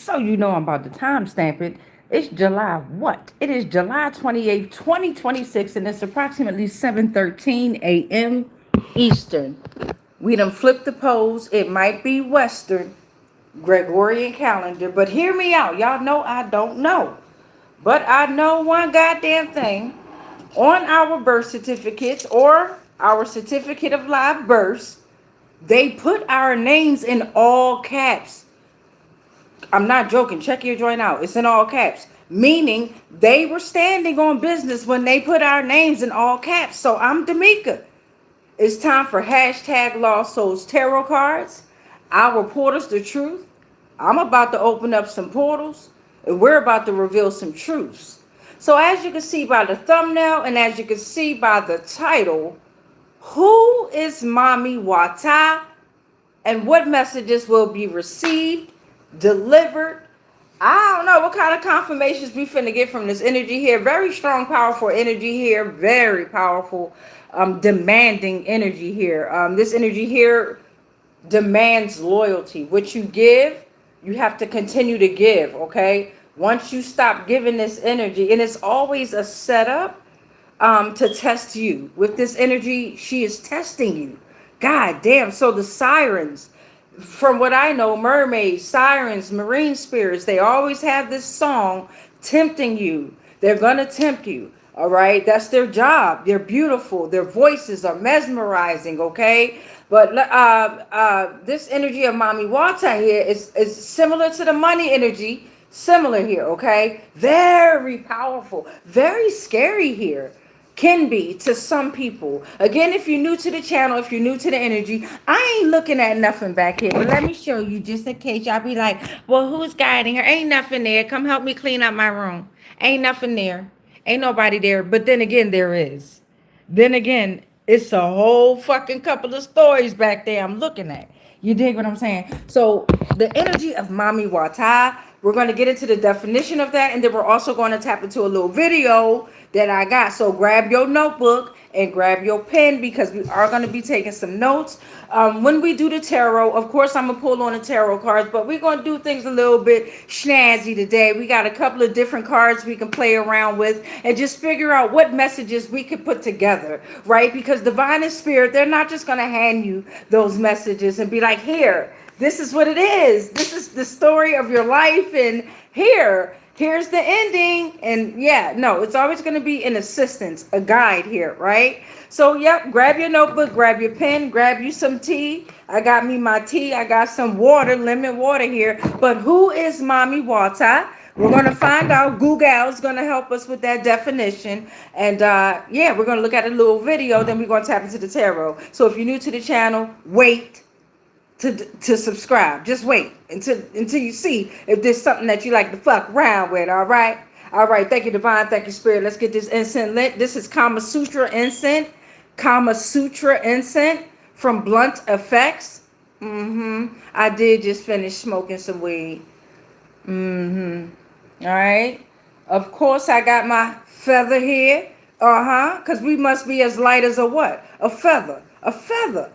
So you know I'm about to timestamp it. It's July what? It is July 28th, 2026, and it's approximately 7:13 a.m. Eastern. We done flipped the poles. It might be Western Gregorian calendar, but hear me out. Y'all know I don't know. But I know one goddamn thing. On our birth certificates or our certificate of live births, they put our names in all caps. I'm not joking. Check your joint out. It's in all caps. Meaning they were standing on business when they put our names in all caps. So I'm D'Amica. It's time for hashtag Lost Souls Tarot cards. Our portals the truth. I'm about to open up some portals and we're about to reveal some truths. So as you can see by the thumbnail and as you can see by the title, who is MAMI WATA and what messages will be received, delivered? I don't know what kind of confirmations we finna get from this energy here. Very strong, powerful energy here. Very powerful, demanding energy here. This energy here demands loyalty. What you give, you have to continue to give, okay? Once you stop giving this energy, and it's always a setup to test you. With this energy, she is testing you. God damn. So the sirens, from what I know, mermaids, sirens, marine spirits, they always have this song tempting you. They're going to tempt you. All right. That's their job. They're beautiful. Their voices are mesmerizing. Okay. But this energy of MAMI WATA here is similar to the money energy. Similar here. Okay. Very powerful. Very scary here can be to some people. Again, if you're new to the channel, if you're new to the energy, I ain't looking at nothing back here. But let me show you just in case y'all be like, well, who's guiding her? Ain't nothing there. Come help me clean up my room. Ain't nothing there. Ain't nobody there. But then again, there is. Then again, it's a whole fucking couple of stories back there I'm looking at. You dig what I'm saying? So the energy of MAMI WATA, we're going to get into the definition of that. And then we're also going to tap into a little video that I got. So grab your notebook and grab your pen because we are going to be taking some notes. When we do the tarot, of course, I'm going to pull on the tarot cards, but we're going to do things a little bit snazzy today. We got a couple of different cards we can play around with and just figure out what messages we can put together, right? Because divine and spirit, they're not just going to hand you those messages and be like, here, this is what it is. This is the story of your life. And here's the ending. And yeah, no, it's always going to be an assistance, a guide here, right? So, yep, grab your notebook, grab your pen, grab you some tea. I got me my tea. I got some water, lemon water here. But who is MAMI WATA? We're going to find out. Google is going to help us with that definition. And yeah, we're going to look at a little video. Then we're going to tap into the tarot. So if you're new to the channel, wait to subscribe. Just wait until you see if there's something that you like to fuck around with. All right. All right. Thank you, divine. Thank you, spirit. Let's get this incense lit. This is Kama Sutra incense. Kama Sutra incense from Blunt Effects. I did just finish smoking some weed. All right. Of course, I got my feather here. Because we must be as light as a what? A feather. A feather.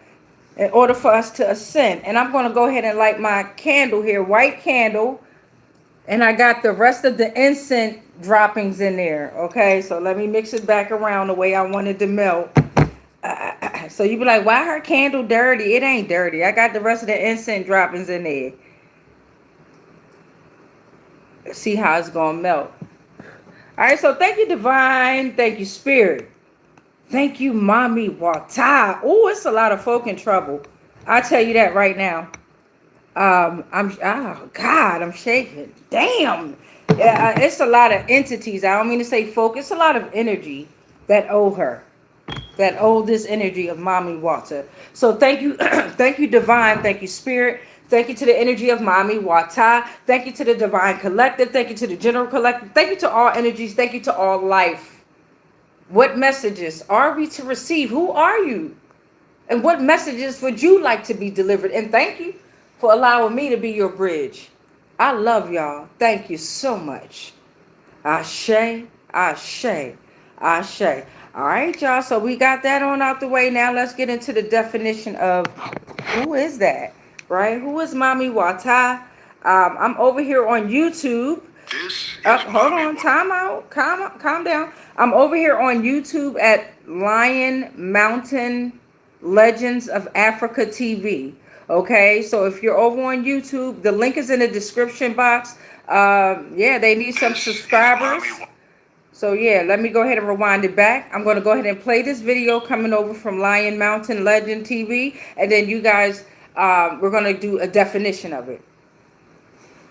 In order for us to ascend. And I'm going to go ahead and light my candle here. White candle. And I got the rest of the incense droppings in there. Okay. So let me mix it back around the way I wanted to melt. So you be like, why her candle dirty? It ain't dirty. I got the rest of the incense droppings in there. See how it's going to melt. All right. So thank you, divine. Thank you, spirit. Thank you, MAMI WATA. Oh, it's a lot of folk in trouble. I'll tell you that right now. I'm shaking. Damn. It's a lot of entities. I don't mean to say folk. It's a lot of energy that owe her. That owe this energy of MAMI WATA. So thank you. Thank you, divine. Thank you, spirit. Thank you to the energy of MAMI WATA. Thank you to the divine collective. Thank you to the general collective. Thank you to all energies. Thank you to all life. What messages are we to receive? Who are you? And what messages would you like to be delivered? And thank you for allowing me to be your bridge. I love y'all. Thank you so much. Ashe, ashe, ashe. All right, y'all. So we got that on out the way. Now let's get into the definition of who is that, right? Who is MAMI WATA? I'm over here on YouTube. Hold on, time out, calm down. I'm over here on YouTube at Lion Mountain Legends of Africa TV. Okay, so if you're over on YouTube, the link is in the description box. Yeah, they need some subscribers. So yeah, let me go ahead and rewind it back. I'm going to go ahead and play this video coming over from Lion Mountain Legend TV, and then you guys, we're going to do a definition of it.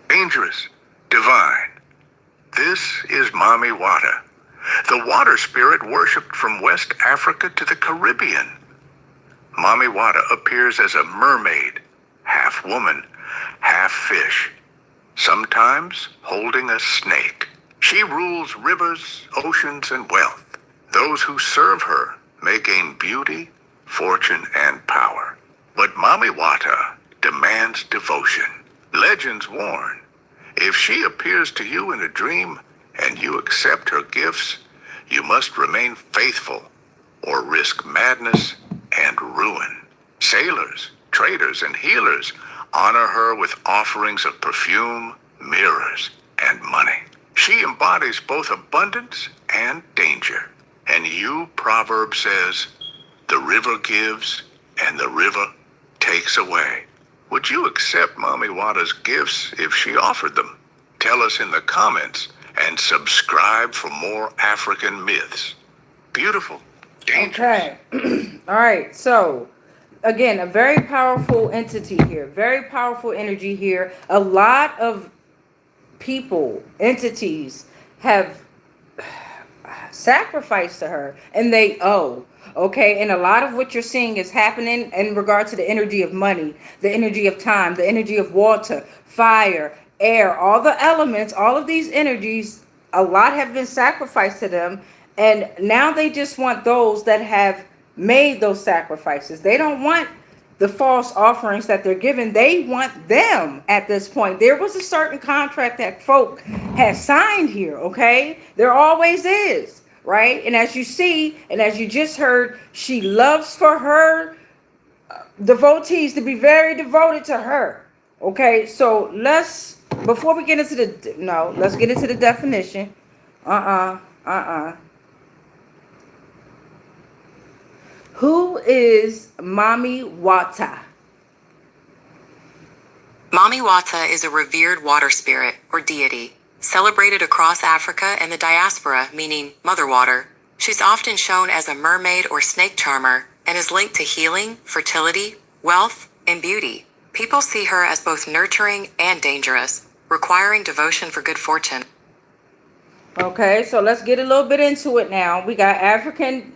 Dangerous, divine. This is MAMI WATA, the water spirit worshipped from West Africa to the Caribbean. MAMI WATA appears as a mermaid, half woman, half fish, sometimes holding a snake. She rules rivers, oceans, and wealth. Those who serve her may gain beauty, fortune, and power. But MAMI WATA demands devotion. Legends warn, if she appears to you in a dream and you accept her gifts, you must remain faithful or risk madness and ruin. Sailors, traders, and healers honor her with offerings of perfume, mirrors, and money. She embodies both abundance and danger. And you, proverb says, the river gives and the river takes away. Would you accept MAMI WATA's gifts if she offered them? Tell us in the comments and subscribe for more African myths. Beautiful. Dangerous. Okay. All right. So, again, a very powerful entity here. Very powerful energy here. A lot of people, entities have sacrificed to her, and they owe. Okay, and a lot of what you're seeing is happening in regard to the energy of money, the energy of time, the energy of water, fire, air, all the elements, all of these energies, a lot have been sacrificed to them, and now they just want those that have made those sacrifices. They don't want the false offerings that they're given. They want them at this point. There was a certain contract that folk had signed here, okay? There always is. Right? And as you see, and as you just heard, she loves for her devotees to be very devoted to her. Okay, so before we get into let's get into the definition. Who is MAMI WATA? MAMI WATA is a revered water spirit or deity, celebrated across Africa and the diaspora, meaning Mother Water. She's often shown as a mermaid or snake charmer and is linked to healing, fertility, wealth, and beauty. People see her as both nurturing and dangerous, requiring devotion for good fortune. Okay, so let's get a little bit into it now. We got African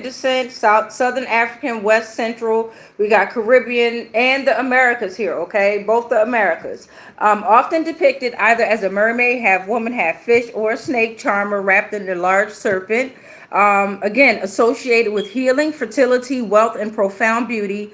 descent, Southern African, West Central. We got Caribbean and the Americas here, okay? Both the Americas. Often depicted either as a mermaid, half woman, half fish, or a snake charmer wrapped in a large serpent. Again, associated with healing, fertility, wealth, and profound beauty.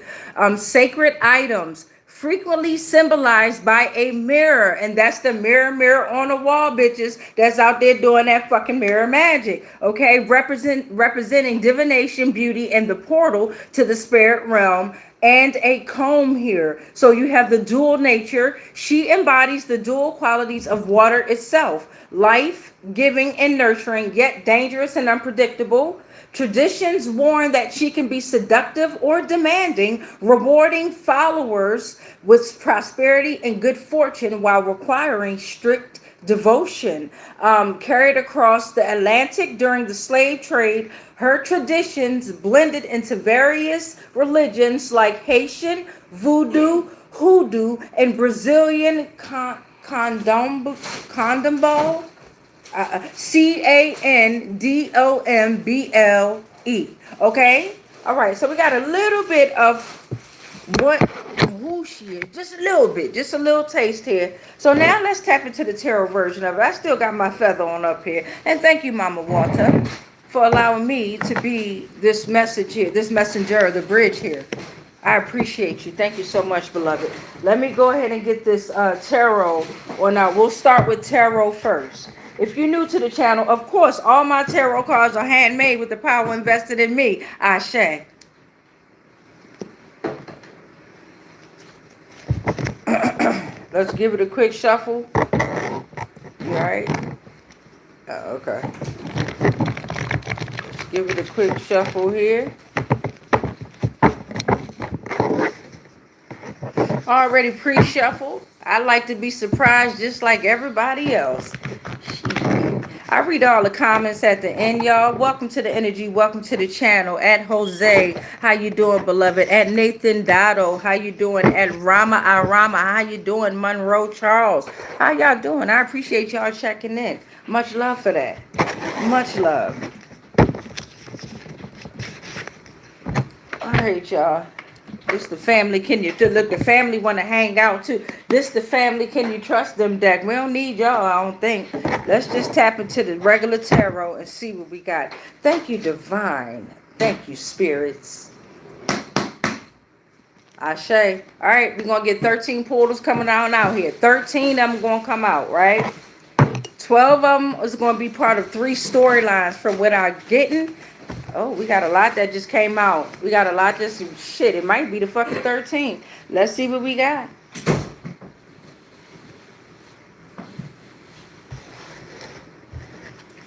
Sacred items, frequently symbolized by a mirror, and that's the mirror on the wall, bitches, that's out there doing that fucking mirror magic. Okay, representing divination, beauty, and the portal to the spirit realm. And a comb here. So you have the dual nature. She embodies the dual qualities of water itself: life giving and nurturing, yet dangerous and unpredictable. Traditions warn that she can be seductive or demanding, rewarding followers with prosperity and good fortune while requiring strict devotion. Carried across the Atlantic during the slave trade, her traditions blended into various religions like Haitian, Voodoo, Hoodoo, and Brazilian Candomblé. Candomble. Okay? All right, so we got a little bit of who she is. Just a little bit. Just a little taste here. So now let's tap into the tarot version of it. I still got my feather on up here. And thank you, Mama WATA, for allowing me to be this message here, this messenger, the bridge here. I appreciate you. Thank you so much, beloved. Let me go ahead and get this tarot. Or now we'll start with tarot first. If you're new to the channel, of course, all my tarot cards are handmade with the power invested in me. Ashe. Let's give it a quick shuffle. You alright? Okay. Let's give it a quick shuffle here. Already pre-shuffled. I like to be surprised just like everybody else. I read all the comments at the end, y'all. Welcome to the energy. Welcome to the channel. At Jose, how you doing, beloved? At Nathan Dotto, how you doing? At Rama Arama, how you doing? Monroe Charles, how y'all doing? I appreciate y'all checking in. Much love for that. Much love. All right, y'all. This the family. Can you look? The family want to hang out too. This the family. Can you trust them, deck? We don't need y'all. I don't think. Let's just tap into the regular tarot and see what we got. Thank you, divine. Thank you, spirits. Ashe. All right, we're gonna get 13 portals coming on out here. 13 of them gonna come out, right? 12 of them is gonna be part of 3 storylines from what I'm getting. Oh, we got a lot that just came out. We got a lot that's shit. It might be the fucking 13. Let's see what we got.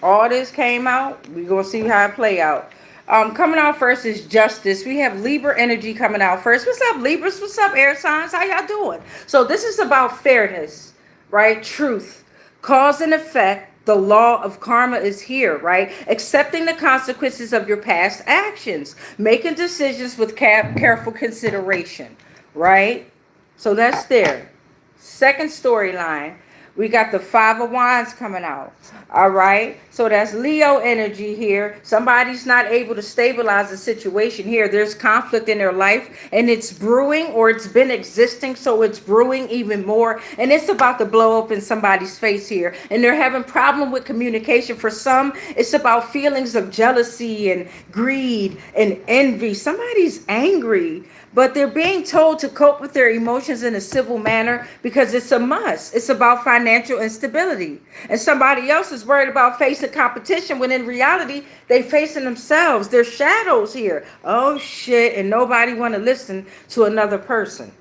All this came out. We're going to see how it play out. Coming out first is Justice. We have Libra energy coming out first. What's up, Libras? What's up, air signs? How y'all doing? So this is about fairness, right? Truth. Cause and effect. The law of karma is here, right? Accepting the consequences of your past actions. Making decisions with careful consideration, right? So that's there. Second storyline. We got the 5 of Wands coming out. All right. So that's Leo energy here. Somebody's not able to stabilize the situation here. There's conflict in their life and it's brewing, or it's been existing. So it's brewing even more. And it's about to blow up in somebody's face here. And they're having problem with communication. For some, it's about feelings of jealousy and greed and envy. Somebody's angry, but they're being told to cope with their emotions in a civil manner because it's a must. It's about financial instability. And somebody else is worried about facing competition when in reality, they facing themselves. Their shadows here. Oh, shit. And nobody want to listen to another person.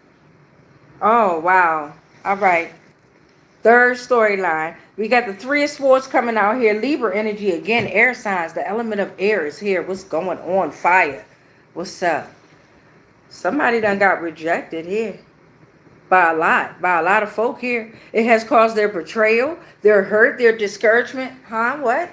Oh, wow. All right. Third storyline. We got the 3 of Swords coming out here. Libra energy. Again, air signs. The element of air is here. What's going on? Fire. What's up? Somebody done got rejected here by a lot of folk here. It has caused their betrayal, their hurt, their discouragement. Huh? What?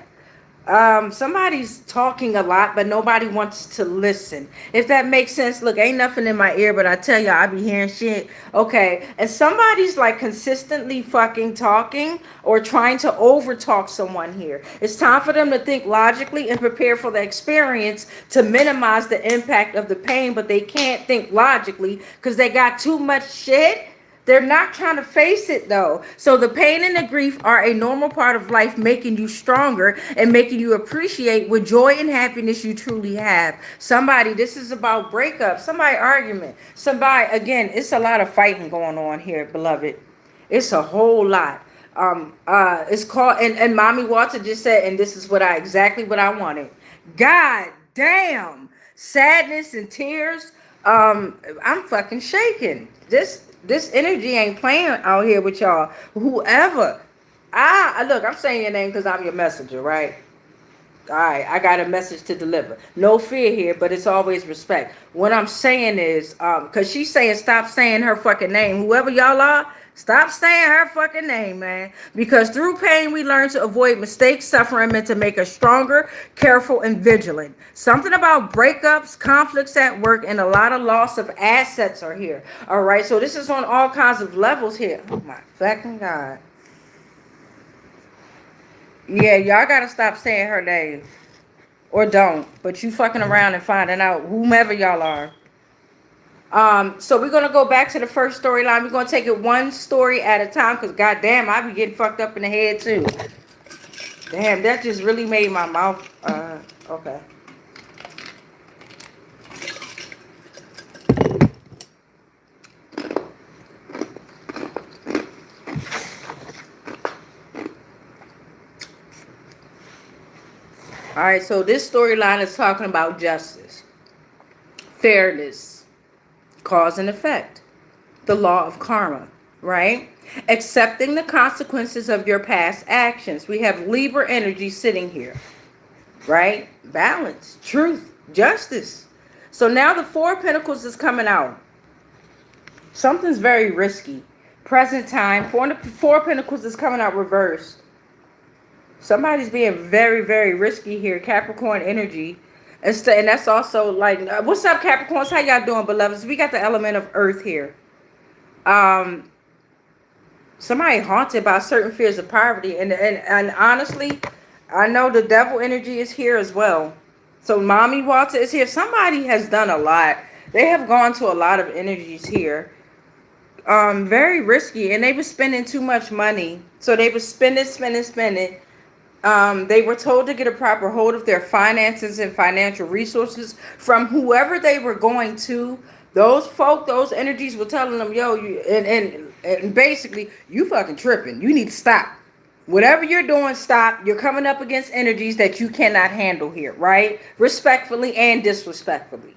Somebody's talking a lot, but nobody wants to listen. If that makes sense. Look, ain't nothing in my ear, but I tell you, I be hearing shit. Okay. And somebody's like consistently fucking talking or trying to over talk someone here. It's time for them to think logically and prepare for the experience to minimize the impact of the pain, but they can't think logically because they got too much shit. They're not trying to face it though. So the pain and the grief are a normal part of life, making you stronger and making you appreciate what joy and happiness you truly have. Somebody, this is about breakup, somebody argument, somebody, again, it's a lot of fighting going on here, beloved. It's a whole lot. It's called, and Mommy WATA just said, and this is exactly what I wanted. God damn, sadness and tears. I'm fucking shaking. This energy ain't playing out here with y'all. Whoever. Look, I'm saying your name because I'm your messenger, right? All right, I got a message to deliver. No fear here, but it's always respect. What I'm saying is, because she's saying stop saying her fucking name. Whoever y'all are, stop saying her fucking name, man. Because through pain, we learn to avoid mistakes, suffering meant to make us stronger, careful, and vigilant. Something about breakups, conflicts at work, and a lot of loss of assets are here. All right, so this is on all kinds of levels here. Oh, my fucking God. Yeah, y'all got to stop saying her name. Or don't. But you fucking around and finding out whomever y'all are. So we're going to go back to the first storyline. We're going to take it one story at a time because goddamn, I be getting fucked up in the head too. Damn, that just really made my mouth, okay. All right, so this storyline is talking about justice, fairness, cause and effect, the law of karma. right? Accepting the consequences of your past actions. We have Libra energy sitting here, right? Balance, truth, justice. So now the Four of Pentacles is coming out. Something's very risky. Present time. Four of Pentacles is coming out reversed. Somebody's being very, very risky here. Capricorn energy. And that's also like, what's up, Capricorns? How y'all doing, beloveds? We got the element of earth here. Somebody haunted by certain fears of poverty. And honestly, I know the devil energy is here as well. So Mommy WATA is here. Somebody has done a lot. They have gone to a lot of energies here. Very risky. And they were spending too much money. So they were spending. They were told to get a proper hold of their finances and financial resources from whoever they were going to. Those energies were telling them, yo, and basically, you fucking tripping. You need to stop. Whatever you're doing, stop. You're coming up against energies that you cannot handle here, right? Respectfully and disrespectfully.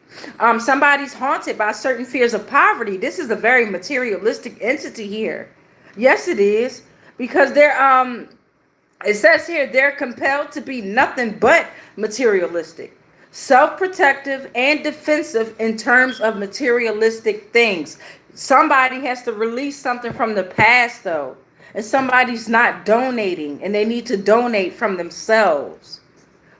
Somebody's haunted by certain fears of poverty. This is a very materialistic entity here. Yes, it is. Because it says here, they're compelled to be nothing but materialistic, self-protective, and defensive in terms of materialistic things. Somebody has to release something from the past, though. And somebody's not donating, and they need to donate from themselves.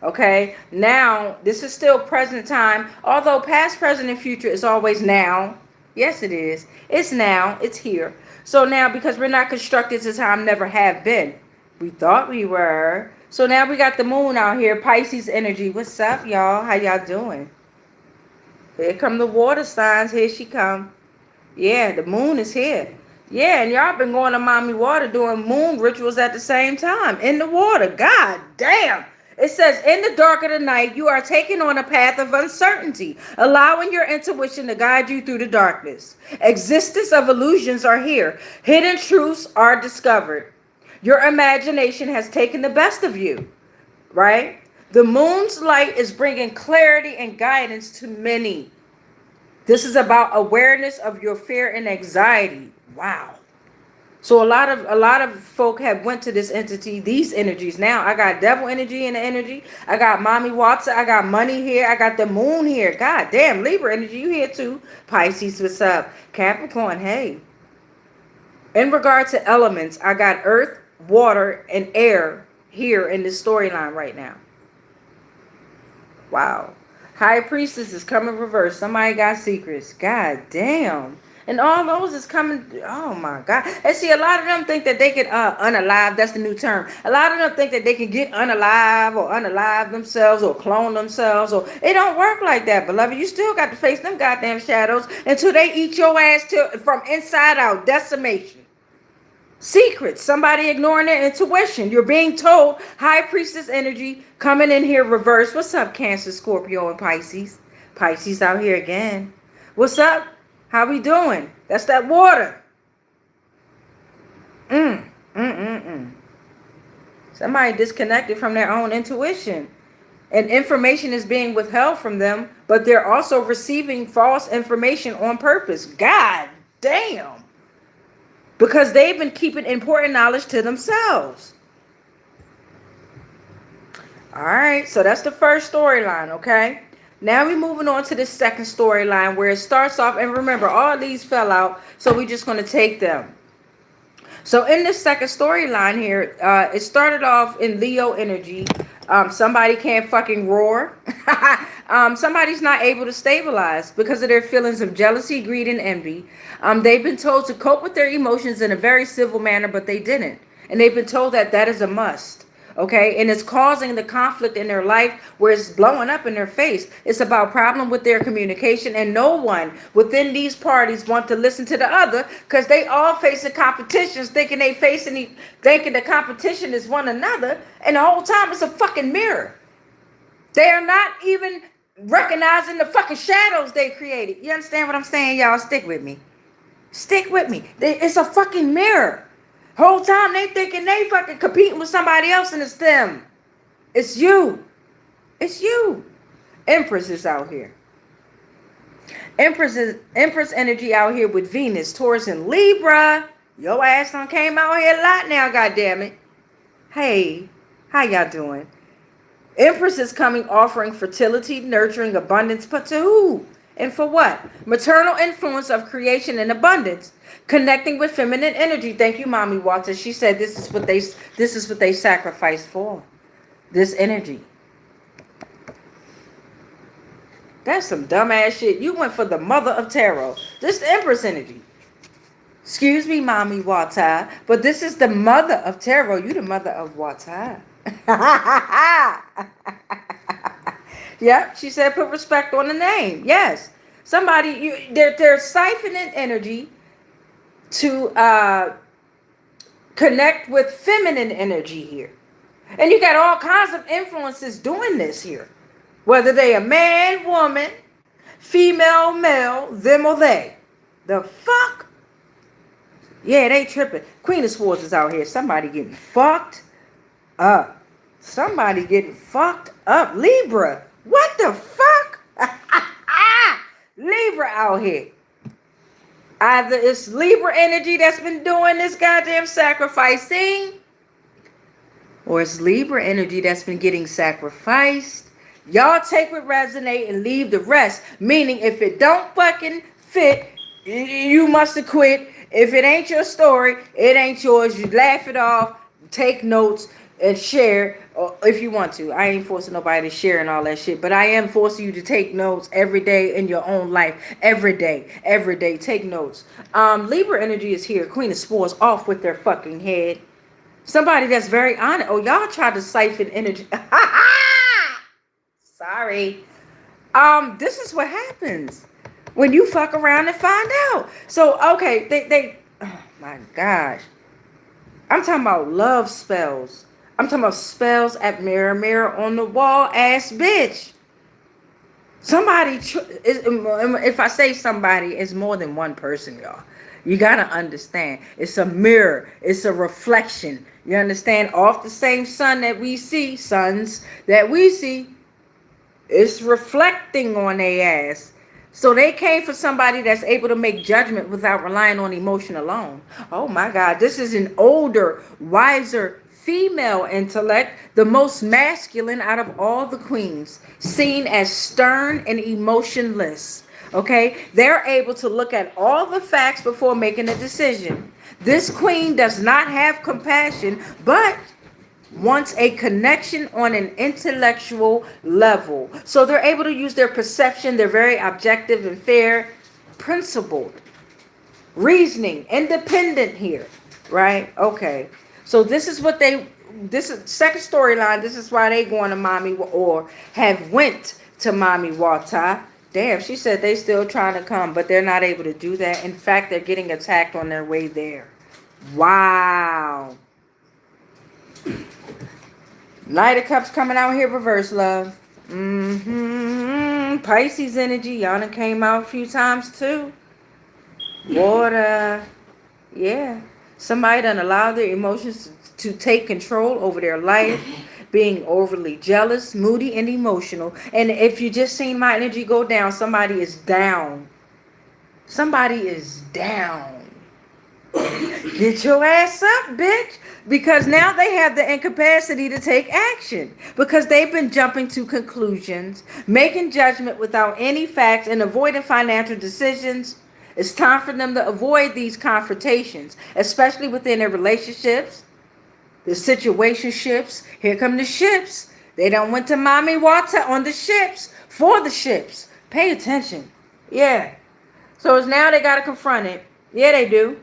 Okay? Now, this is still present time, although past, present, and future is always now. Yes, it is. It's now. It's here. So now, because we're not constructed to time, never have been. We thought we were. So now we got the moon out here, Pisces energy. What's up, y'all? How y'all doing? Here come the water signs. Here she come. Yeah, the moon is here. Yeah, and y'all been going to Mommy WATA doing moon rituals at the same time. In the water. God damn. It says, in the dark of the night, you are taking on a path of uncertainty, allowing your intuition to guide you through the darkness. Existence of illusions are here. Hidden truths are discovered. Your imagination has taken the best of you, right? The moon's light is bringing clarity and guidance to many. This is about awareness of your fear and anxiety. Wow. So a lot of folk have went to this entity, these energies. Now I got devil energy in the energy. I got Mommy WATA. I got money here. I got the moon here. God damn, Libra energy, you here too. Pisces, what's up? Capricorn, hey. In regard to elements, I got earth, water, and air here in this storyline right now. Wow. High Priestess is coming reverse. Somebody got secrets. God damn. And all those is coming. Oh my God. And see, a lot of them think that they can unalive. That's the new term. A lot of them think that they can get unalive or unalive themselves or clone themselves. Or it don't work like that, beloved. You still got to face them goddamn shadows until they eat your ass from inside out. Decimation. Secrets. Somebody ignoring their intuition. You're being told. High Priestess energy coming in here reverse. What's up, Cancer, Scorpio, and Pisces? Pisces out here again. What's up? How we doing? That's that water. Somebody disconnected from their own intuition. And information is being withheld from them, but they're also receiving false information on purpose. God damn. Because they've been keeping important knowledge to themselves. All right, so that's the first storyline, okay? Now we're moving on to the second storyline where it starts off, and remember, all these fell out, so we're just going to take them. So in this second storyline here, it started off in Leo energy. Somebody can't fucking roar. Somebody's not able to stabilize because of their feelings of jealousy, greed, and envy. They've been told to cope with their emotions in a very civil manner, but they didn't. And they've been told that that is a must. Okay, and it's causing the conflict in their life where it's blowing up in their face. It's about problem with their communication, and no one within these parties want to listen to the other because they all facing competitions, thinking the competition is one another, and the whole time it's a fucking mirror. They are not even recognizing the fucking shadows they created. You understand what I'm saying, y'all? Stick with me. Stick with me. It's a fucking mirror. Whole time they thinking they fucking competing with somebody else, and it's them. It's you. It's you. Empress is out here. Empress energy out here with Venus, Taurus, and Libra. Your ass done came out here a lot now, goddammit. Hey, how y'all doing? Empress is coming offering fertility, nurturing, abundance, but to who? And for what? Maternal influence of creation and abundance. Connecting with feminine energy. Thank you, Mommy Walter. She said this is what they sacrificed for. This energy. That's some dumbass shit. You went for the mother of tarot. This is the Empress energy. Excuse me, Mommy Wata, but this is the mother of tarot. You the mother of Wata. Yep, she said put respect on the name. Yes. Somebody, they're siphoning energy to connect with feminine energy here. And you got all kinds of influences doing this here. Whether they a man, woman, female, male, them or they. The fuck? Yeah, they tripping. Queen of Swords is out here. Somebody getting fucked up. Somebody getting fucked up. Libra. What the fuck? Libra out here. Either it's Libra energy that's been doing this goddamn sacrificing, or it's Libra energy that's been getting sacrificed. Y'all take what resonate and leave the rest. Meaning, if it don't fucking fit, you must have quit. If it ain't your story, it ain't yours. You laugh it off, take notes, and share if you want to. I ain't forcing nobody to share and all that shit, but I am forcing you to take notes every day in your own life. Every day, take notes. Libra energy is here. Queen of Swords off with their fucking head. Somebody that's very honest. Oh, y'all tried to siphon energy. Sorry. This is what happens when you fuck around and find out. So, okay, they oh my gosh. I'm talking about love spells. I'm talking about spells at mirror, mirror on the wall ass bitch. Somebody, if I say somebody, it's more than one person, y'all. You got to understand. It's a mirror. It's a reflection. You understand? Off the same sun that we see, suns that we see, it's reflecting on their ass. So they came for somebody that's able to make judgment without relying on emotion alone. Oh my God, this is an older, wiser female intellect, the most masculine out of all the queens, seen as stern and emotionless. Okay, they're able to look at all the facts before making a decision. This queen does not have compassion, but wants a connection on an intellectual level. So they're able to use their perception. They're very objective and fair, principled, reasoning, independent here, right? Okay. So this is second storyline. This is why they going to Mommy or have went to Mommy Wata. Damn, she said they still trying to come, but they're not able to do that. In fact, they're getting attacked on their way there. Wow. Knight of Cups coming out here reverse, love. Pisces energy. Y'all done came out a few times too. Water. Yeah. Somebody done allowed their emotions to take control over their life. Being overly jealous, moody, and emotional. And if you just seen my energy go down, somebody is down. Somebody is down. Get your ass up, bitch. Because now they have the incapacity to take action. Because they've been jumping to conclusions, making judgment without any facts, and avoiding financial decisions. It's time for them to avoid these confrontations, especially within their relationships, the situationships. Here come the ships. They done went to Mommy Wata on the ships, for the ships. Pay attention. Yeah. So it's now they got to confront it. Yeah, they do.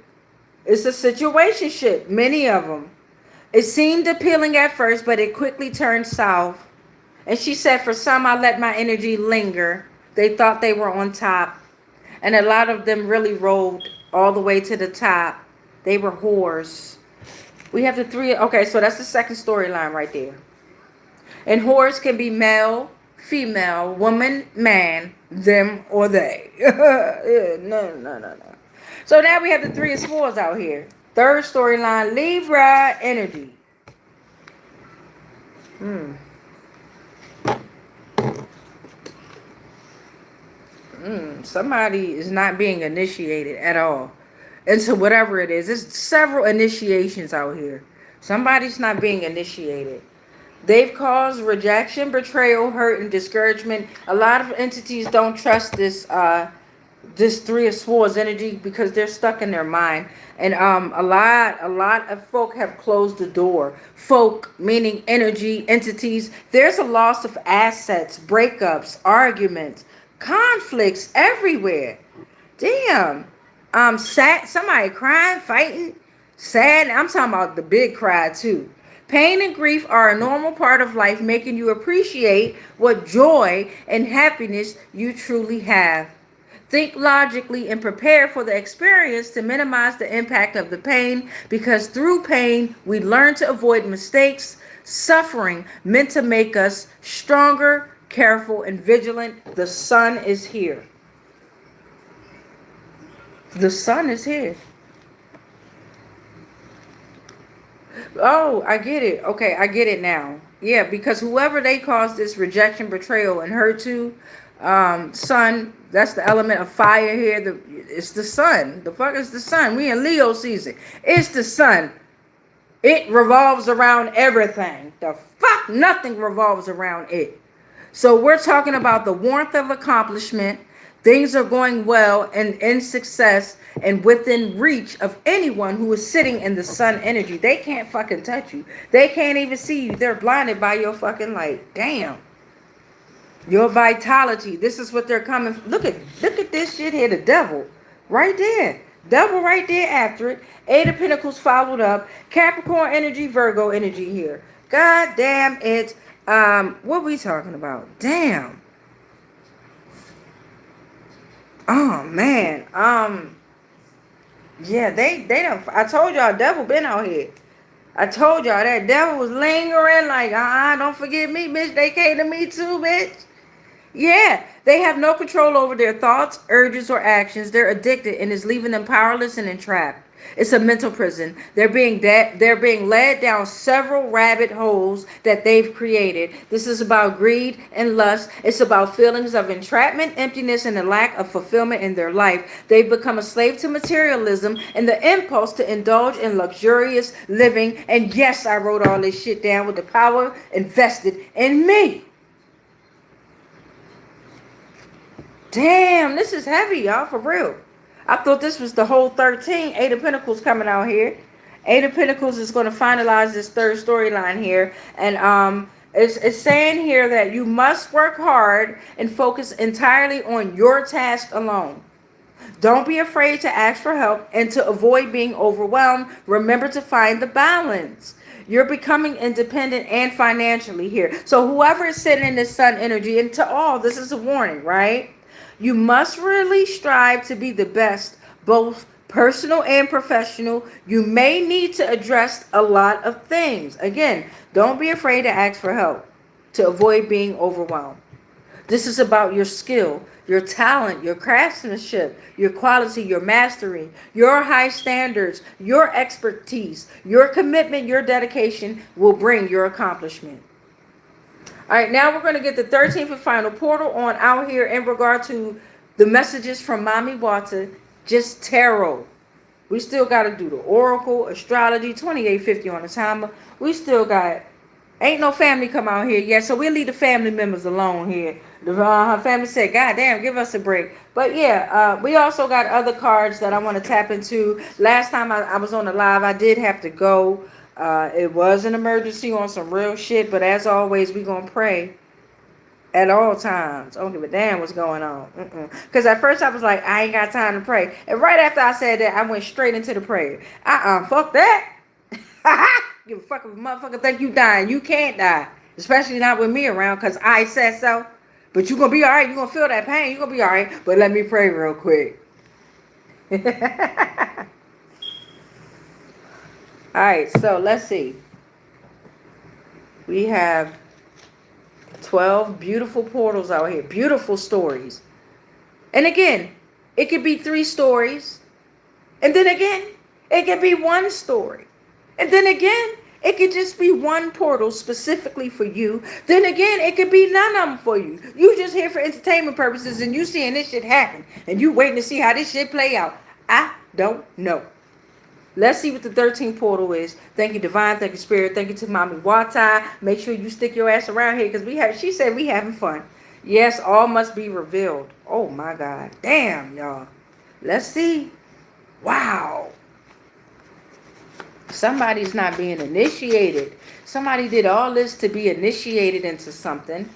It's a situationship, many of them. It seemed appealing at first, but it quickly turned south. And she said, for some, I let my energy linger. They thought they were on top. And a lot of them really rolled all the way to the top. They were whores. We have the three. Okay, so that's the second storyline right there. And whores can be male, female, woman, man, them, or they. No. So now we have the Three of Swords out here. Third storyline, Libra energy. Somebody is not being initiated at all. into whatever it is. There's several initiations out here. Somebody's not being initiated. They've caused rejection, betrayal, hurt, and discouragement. A lot of entities don't trust this Three of Swords energy because they're stuck in their mind. And a lot of folk have closed the door. Folk meaning energy, entities. There's a loss of assets, breakups, arguments, conflicts everywhere. Damn. Sad, somebody crying, fighting, sad. I'm talking about the big cry too. Pain and grief are a normal part of life, making you appreciate what joy and happiness you truly have. Think logically and prepare for the experience to minimize the impact of the pain, because through pain, we learn to avoid mistakes. Suffering meant to make us stronger, careful, and vigilant. The sun is here. The sun is here. Oh, I get it. Okay, I get it now. Yeah, because whoever they caused this rejection, betrayal, and hurt to, sun, that's the element of fire here. It's the sun. The fuck is the sun? We in Leo season. It's the sun. It revolves around everything. The fuck, nothing revolves around it. So we're talking about the warmth of accomplishment. Things are going well and in success and within reach of anyone who is sitting in the sun energy. They can't fucking touch you. They can't even see you. They're blinded by your fucking light. Damn. Your vitality. This is what they're coming. Look at this shit here. The devil right there. Devil right there after it. Eight of Pentacles followed up. Capricorn energy, Virgo energy here. God damn it. What we talking about? Damn. Oh man. Yeah, they don't. I told y'all, devil been out here. I told y'all that devil was lingering like, don't forget me, bitch. They came to me too, bitch. Yeah, they have no control over their thoughts, urges, or actions. They're addicted and is leaving them powerless and entrapped. It's a mental prison. They're being led down several rabbit holes that they've created. This is about greed and lust. It's about feelings of entrapment, emptiness, and a lack of fulfillment in their life. They've become a slave to materialism and the impulse to indulge in luxurious living. And yes, I wrote all this shit down with the power invested in me. Damn, this is heavy, y'all, for real. I thought this was the whole 13. Eight of Pentacles coming out here. Eight of Pentacles is going to finalize this third storyline here. And it's saying here that you must work hard and focus entirely on your task alone. Don't be afraid to ask for help and to avoid being overwhelmed. Remember to find the balance. You're becoming independent and financially here. So whoever is sitting in this sun energy, and to all, this is a warning, right? You must really strive to be the best, both personal and professional. You may need to address a lot of things. Again, don't be afraid to ask for help to avoid being overwhelmed. This is about your skill, your talent, your craftsmanship, your quality, your mastery, your high standards, your expertise, your commitment, your dedication will bring your accomplishment. All right, now we're going to get the 13th and final portal on out here in regard to the messages from MAMI WATA, just tarot. We still got to do the oracle, astrology, 2850 on the timer. We still got, ain't no family come out here yet, so we'll leave the family members alone here. Her family said, God damn, give us a break. But yeah, we also got other cards that I want to tap into. Last time I was on the live, I did have to go. It was an emergency on some real shit, but as always, we gonna pray at all times. I don't give a damn what's going on. Because at first I was like, I ain't got time to pray. And right after I said that, I went straight into the prayer. Fuck that. Give a fuck if a motherfucker think you dying. You can't die. Especially not with me around, because I said so. But you gonna be all right. You gonna feel that pain. You gonna be all right. But let me pray real quick. All right, so let's see. We have 12 beautiful portals out here. Beautiful stories. And again, it could be 3 stories. And then again, it could be 1 story. And then again, it could just be 1 portal specifically for you. Then again, it could be none of them for you. You just here for entertainment purposes and you seeing this shit happen. And you waiting to see how this shit play out. I don't know. Let's see what the 13th portal is. Thank you, Divine. Thank you, Spirit. Thank you to Mommy WATA. Make sure you stick your ass around here because she said we having fun. Yes, all must be revealed. Oh my God. Damn, y'all. Let's see. Wow. Somebody's not being initiated. Somebody did all this to be initiated into something.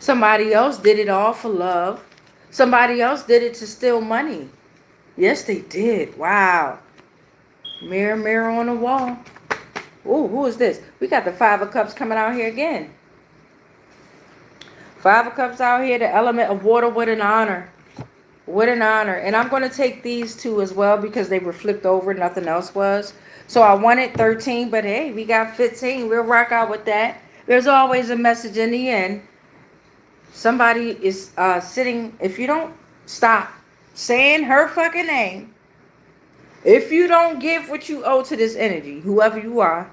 Somebody else did it all for love. Somebody else did it to steal money. Yes, they did. Wow. Mirror, mirror on the wall. Ooh, who is this? We got the Five of Cups coming out here again. Five of Cups out here, the element of water with an honor. With an honor. And I'm going to take these two as well because they were flipped over. Nothing else was. So I wanted 13, but hey, we got 15. We'll rock out with that. There's always a message in the end. Somebody is sitting. If you don't stop saying her fucking name, if you don't give what you owe to this energy, whoever you are,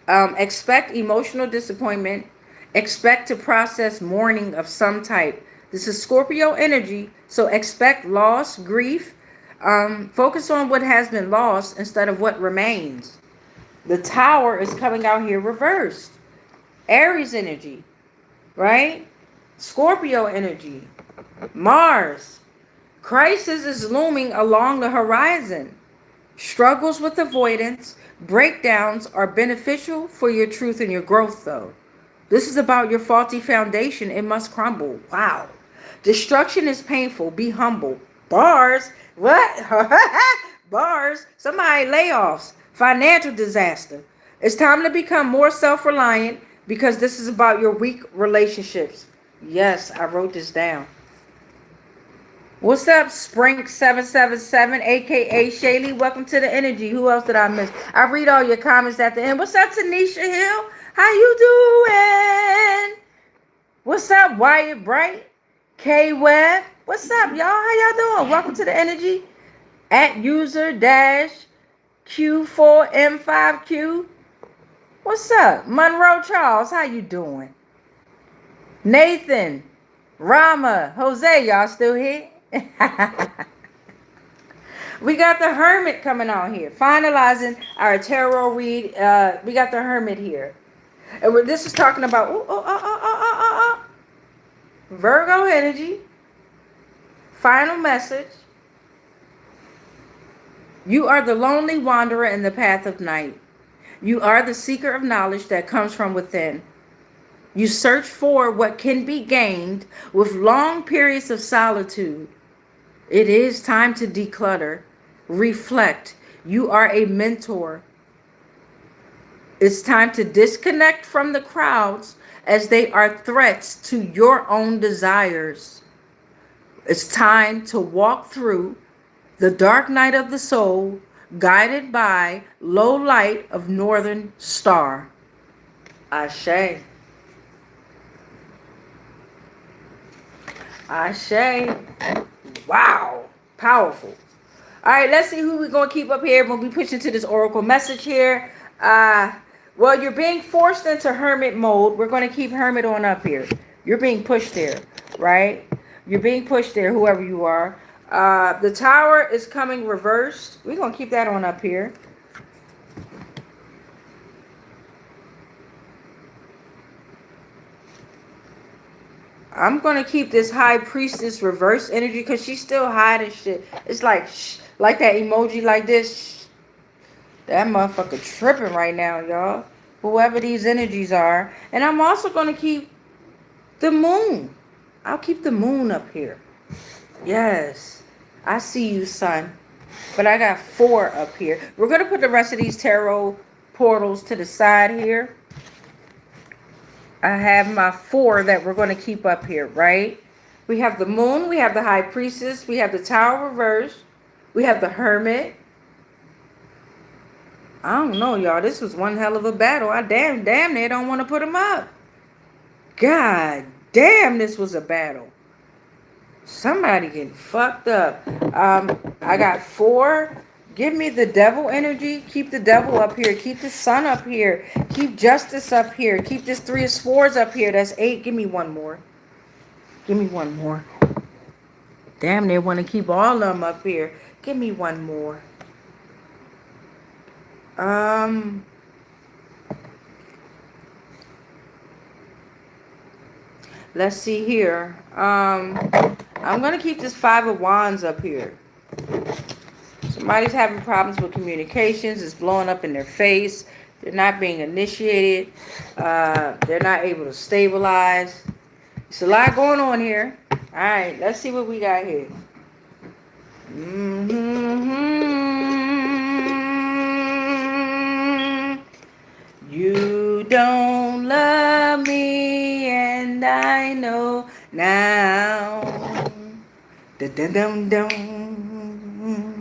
expect emotional disappointment. Expect to process mourning of some type. This is Scorpio energy, so expect loss, grief. Focus on what has been lost instead of what remains. The Tower is coming out here reversed. Aries energy, right? Scorpio energy. Mars. Crisis is looming along the horizon. Struggles with avoidance, breakdowns are beneficial for your truth and your growth, though. This is about your faulty foundation. It must crumble. Wow. Destruction is painful. Be humble. Bars. What? Bars. Somebody layoffs. Financial disaster. It's time to become more self-reliant because this is about your weak relationships. Yes, I wrote this down. What's up, Sprink777, a.k.a. Shaylee? Welcome to the energy. Who else did I miss? I read all your comments at the end. What's up, Tanisha Hill? How you doing? What's up, Wyatt Bright? K Webb. What's up, y'all? How y'all doing? Welcome to the energy. At user dash Q4M5Q. What's up? Monroe Charles, how you doing? Nathan, Rama, Jose, y'all still here? We got the Hermit coming out here. Finalizing our tarot read. We got the Hermit here. And this is talking about Virgo energy. Final message. You are the lonely wanderer in the path of night. You are the seeker of knowledge that comes from within. You search for what can be gained with long periods of solitude. It is time to declutter, reflect. You are a mentor. It's time to disconnect from the crowds as they are threats to your own desires. It's time to walk through the dark night of the soul, guided by low light of northern star. Ashe. Ashe. Wow. Powerful. All right, let's see who we're going to keep up here when we push into this oracle message here. Well, you're being forced into hermit mode. We're going to keep hermit on up here. You're being pushed there, right? You're being pushed there, whoever you are. The Tower is coming reversed. We're going to keep that on up here. I'm going to keep this High Priestess reverse energy because she's still hiding shit. It's like that emoji like this. That motherfucker tripping right now, y'all. Whoever these energies are. And I'm also going to keep the moon. I'll keep the moon up here. Yes. I see you, son. But I got 4 up here. We're going to put the rest of these tarot portals to the side here. I have my 4 that we're going to keep up here, right? We have the moon. We have the High Priestess. We have the Tower reverse. We have the Hermit. I don't know, y'all. This was one hell of a battle. I damn near don't want to put them up. God damn, this was a battle. Somebody getting fucked up. I got 4. Give me the devil energy. Keep the devil up here. Keep the sun up here. Keep justice up here. Keep this 3 of swords up here. That's 8. Give me one more. Give me one more. Damn, they want to keep all of them up here. Give me one more. Let's see here. I'm gonna keep this Five of Wands up here. Somebody's having problems with communications. It's blowing up in their face. They're not being initiated. They're not able to stabilize. It's a lot going on here. All right, let's see what we got here. You don't love me, and I know now. Da-dum-dum-dum.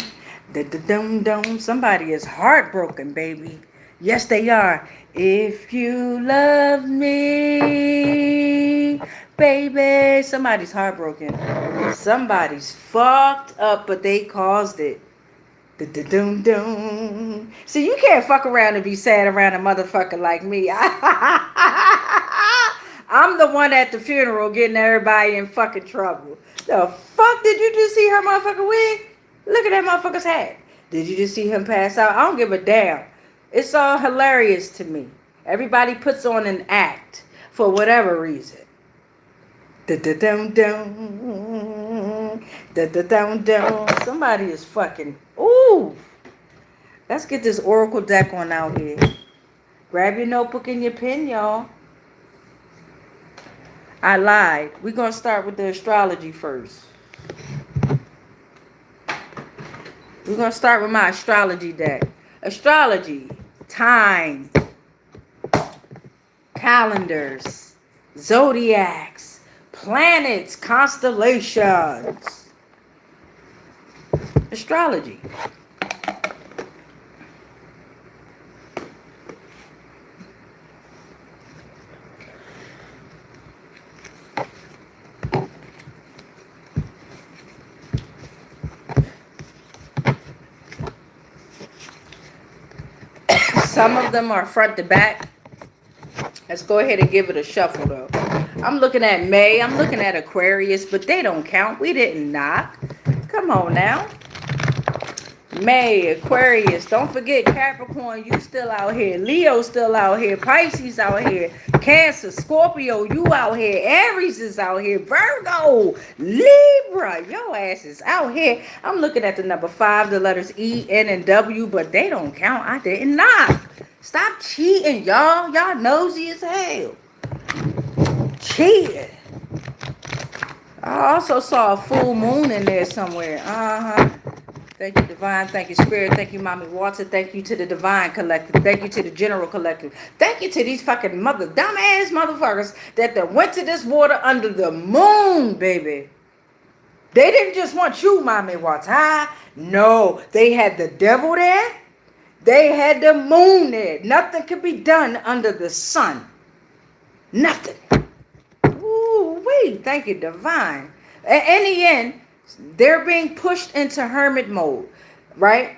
Da-da-dum-dum. Somebody is heartbroken, baby. Yes, they are. If you love me, baby. Somebody's heartbroken. Somebody's fucked up, but they caused it. Da-da-dum-dum. See, you can't fuck around and be sad around a motherfucker like me. I'm the one at the funeral getting everybody in fucking trouble. The fuck did you just see her motherfucking wig? Look at that motherfucker's hat. Did you just see him pass out? I don't give a damn. It's all hilarious to me. Everybody puts on an act for whatever reason. Da-da-dum-dum. Da-da-dum-dum. Somebody is fucking... Ooh. Let's get this oracle deck on out here. Grab your notebook and your pen, y'all. I lied. We're going to start with the astrology first. We're going to start with my astrology deck. Astrology. Time. Calendars. Zodiacs. Planets. Constellations. Astrology. Some of them are front to back. Let's go ahead and give it a shuffle, though. I'm looking at May. I'm looking at Aquarius, but they don't count. We didn't knock. Come on now. May, Aquarius. Don't forget Capricorn. You still out here. Leo still out here. Pisces out here. Cancer, Scorpio. You out here. Aries is out here. Virgo, Libra. Your ass is out here. I'm looking at the number 5, the letters E, N, and W, but they don't count. I didn't knock. Stop cheating, y'all. Y'all nosy as hell. Cheating. I also saw a full moon in there somewhere. Thank you, Divine. Thank you, Spirit. Thank you, Mommy Walter. Thank you to the Divine Collective. Thank you to the General Collective. Thank you to these fucking dumbass motherfuckers that went to this water under the moon, baby. They didn't just want you, Mommy Walter. No, they had the devil there. They had the moon there. Nothing could be done under the sun. Nothing. Ooh, wait. Thank you, Divine. In the end, they're being pushed into hermit mode, right?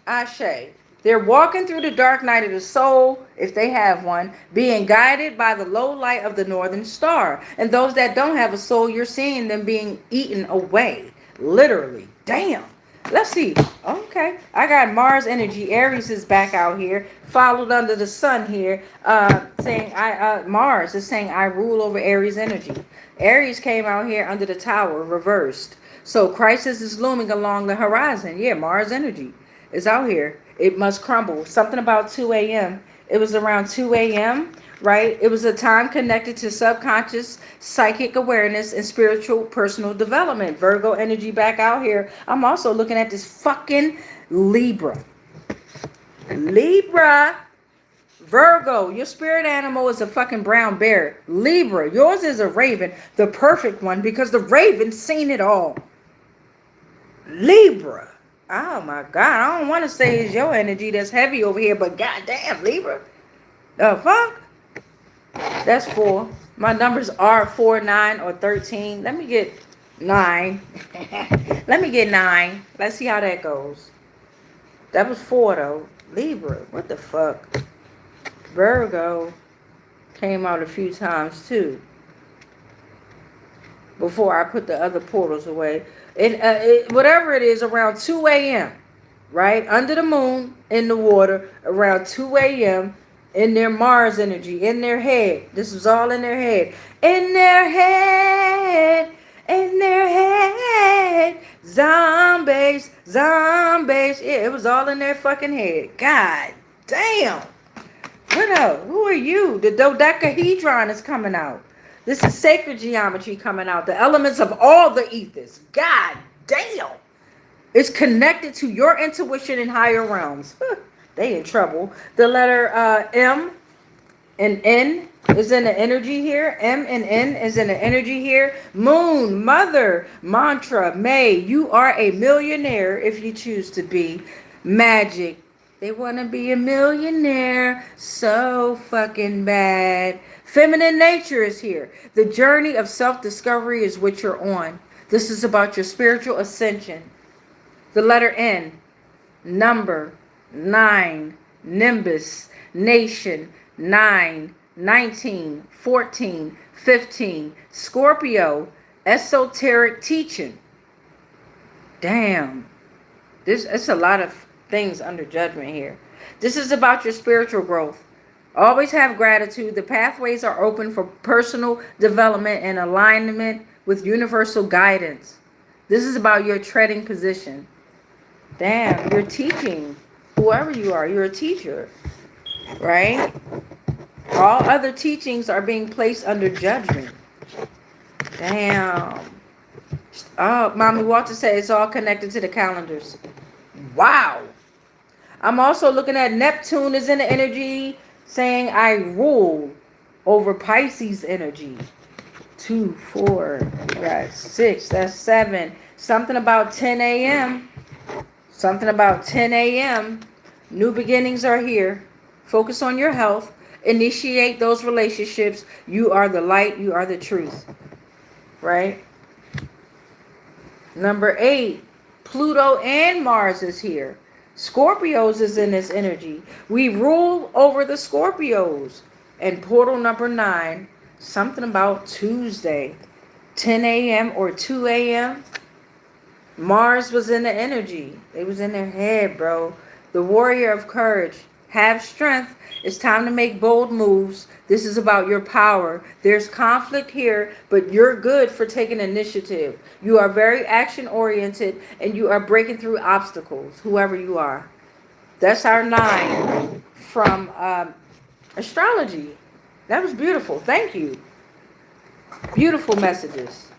Ashe. They're walking through the dark night of the soul, if they have one, being guided by the low light of the northern star. And those that don't have a soul, you're seeing them being eaten away. Literally. Damn. Let's see. Okay. I got Mars energy. Aries is back out here. Followed under the sun here. Saying Mars is saying I rule over Aries energy. Aries came out here under the tower, reversed. So crisis is looming along the horizon. Yeah, Mars energy is out here. It must crumble. Something about 2 a.m. It was around 2 a.m., right? It was a time connected to subconscious psychic awareness and spiritual personal development. Virgo energy back out here. I'm also looking at this fucking Libra. Libra. Virgo, your spirit animal is a fucking brown bear. Libra, yours is a raven, the perfect one, because the raven's seen it all. Libra. Oh my God, I don't want to say it's your energy that's heavy over here, but goddamn, Libra. The fuck? That's 4. My numbers are 4, 9, or 13. Let me get 9. Let me get 9. Let's see how that goes. That was 4 though. Libra, what the fuck? Virgo came out a few times too before I put the other portals away. And whatever it is, around 2 a.m., right? Under the moon, in the water, around 2 a.m., in their Mars energy, in their head. This was all in their head. In their head, in their head. Zombies, zombies. Yeah, it was all in their fucking head. God damn. What up? Who are you? The dodecahedron is coming out. This is sacred geometry coming out. The elements of all the ethers. God damn. It's connected to your intuition in higher realms. They in trouble. The letter M and N is in the energy here. M and N is in the energy here. Moon, mother, mantra, May. You are a millionaire if you choose to be. Magic. They want to be a millionaire so fucking bad. Feminine nature is here. The journey of self-discovery is what you're on. This is about your spiritual ascension. The letter N, number, 9, nimbus, nation, 9, 19, 14, 15, Scorpio, esoteric teaching. Damn. It's a lot of things under judgment here. This is about your spiritual growth. Always have gratitude. The pathways are open for personal development and alignment with universal guidance. This is about your treading position. Damn, you're teaching. Whoever you are, you're a teacher, right? All other teachings are being placed under judgment. Damn. Oh, Mommy WATA said it's all connected to the calendars. Wow. I'm also looking at Neptune is in the energy saying I rule over Pisces energy. 2, 4, we got 6, that's 7. Something about 10 a.m. Something about 10 a.m. New beginnings are here. Focus on your health. Initiate those relationships. You are the light. You are the truth. Right? Number 8. Pluto and Mars is here. Scorpios is in this energy. We rule over the Scorpios. And portal number 9. Something about Tuesday. 10 a.m. or 2 a.m. Mars was in the energy. It was in their head, bro. The warrior of courage. Have strength. It's time to make bold moves. This is about your power. There's conflict here, but you're good for taking initiative. You are very action oriented and you are breaking through obstacles, whoever you are. That's our 9 from astrology. That was beautiful. Thank you. Beautiful messages.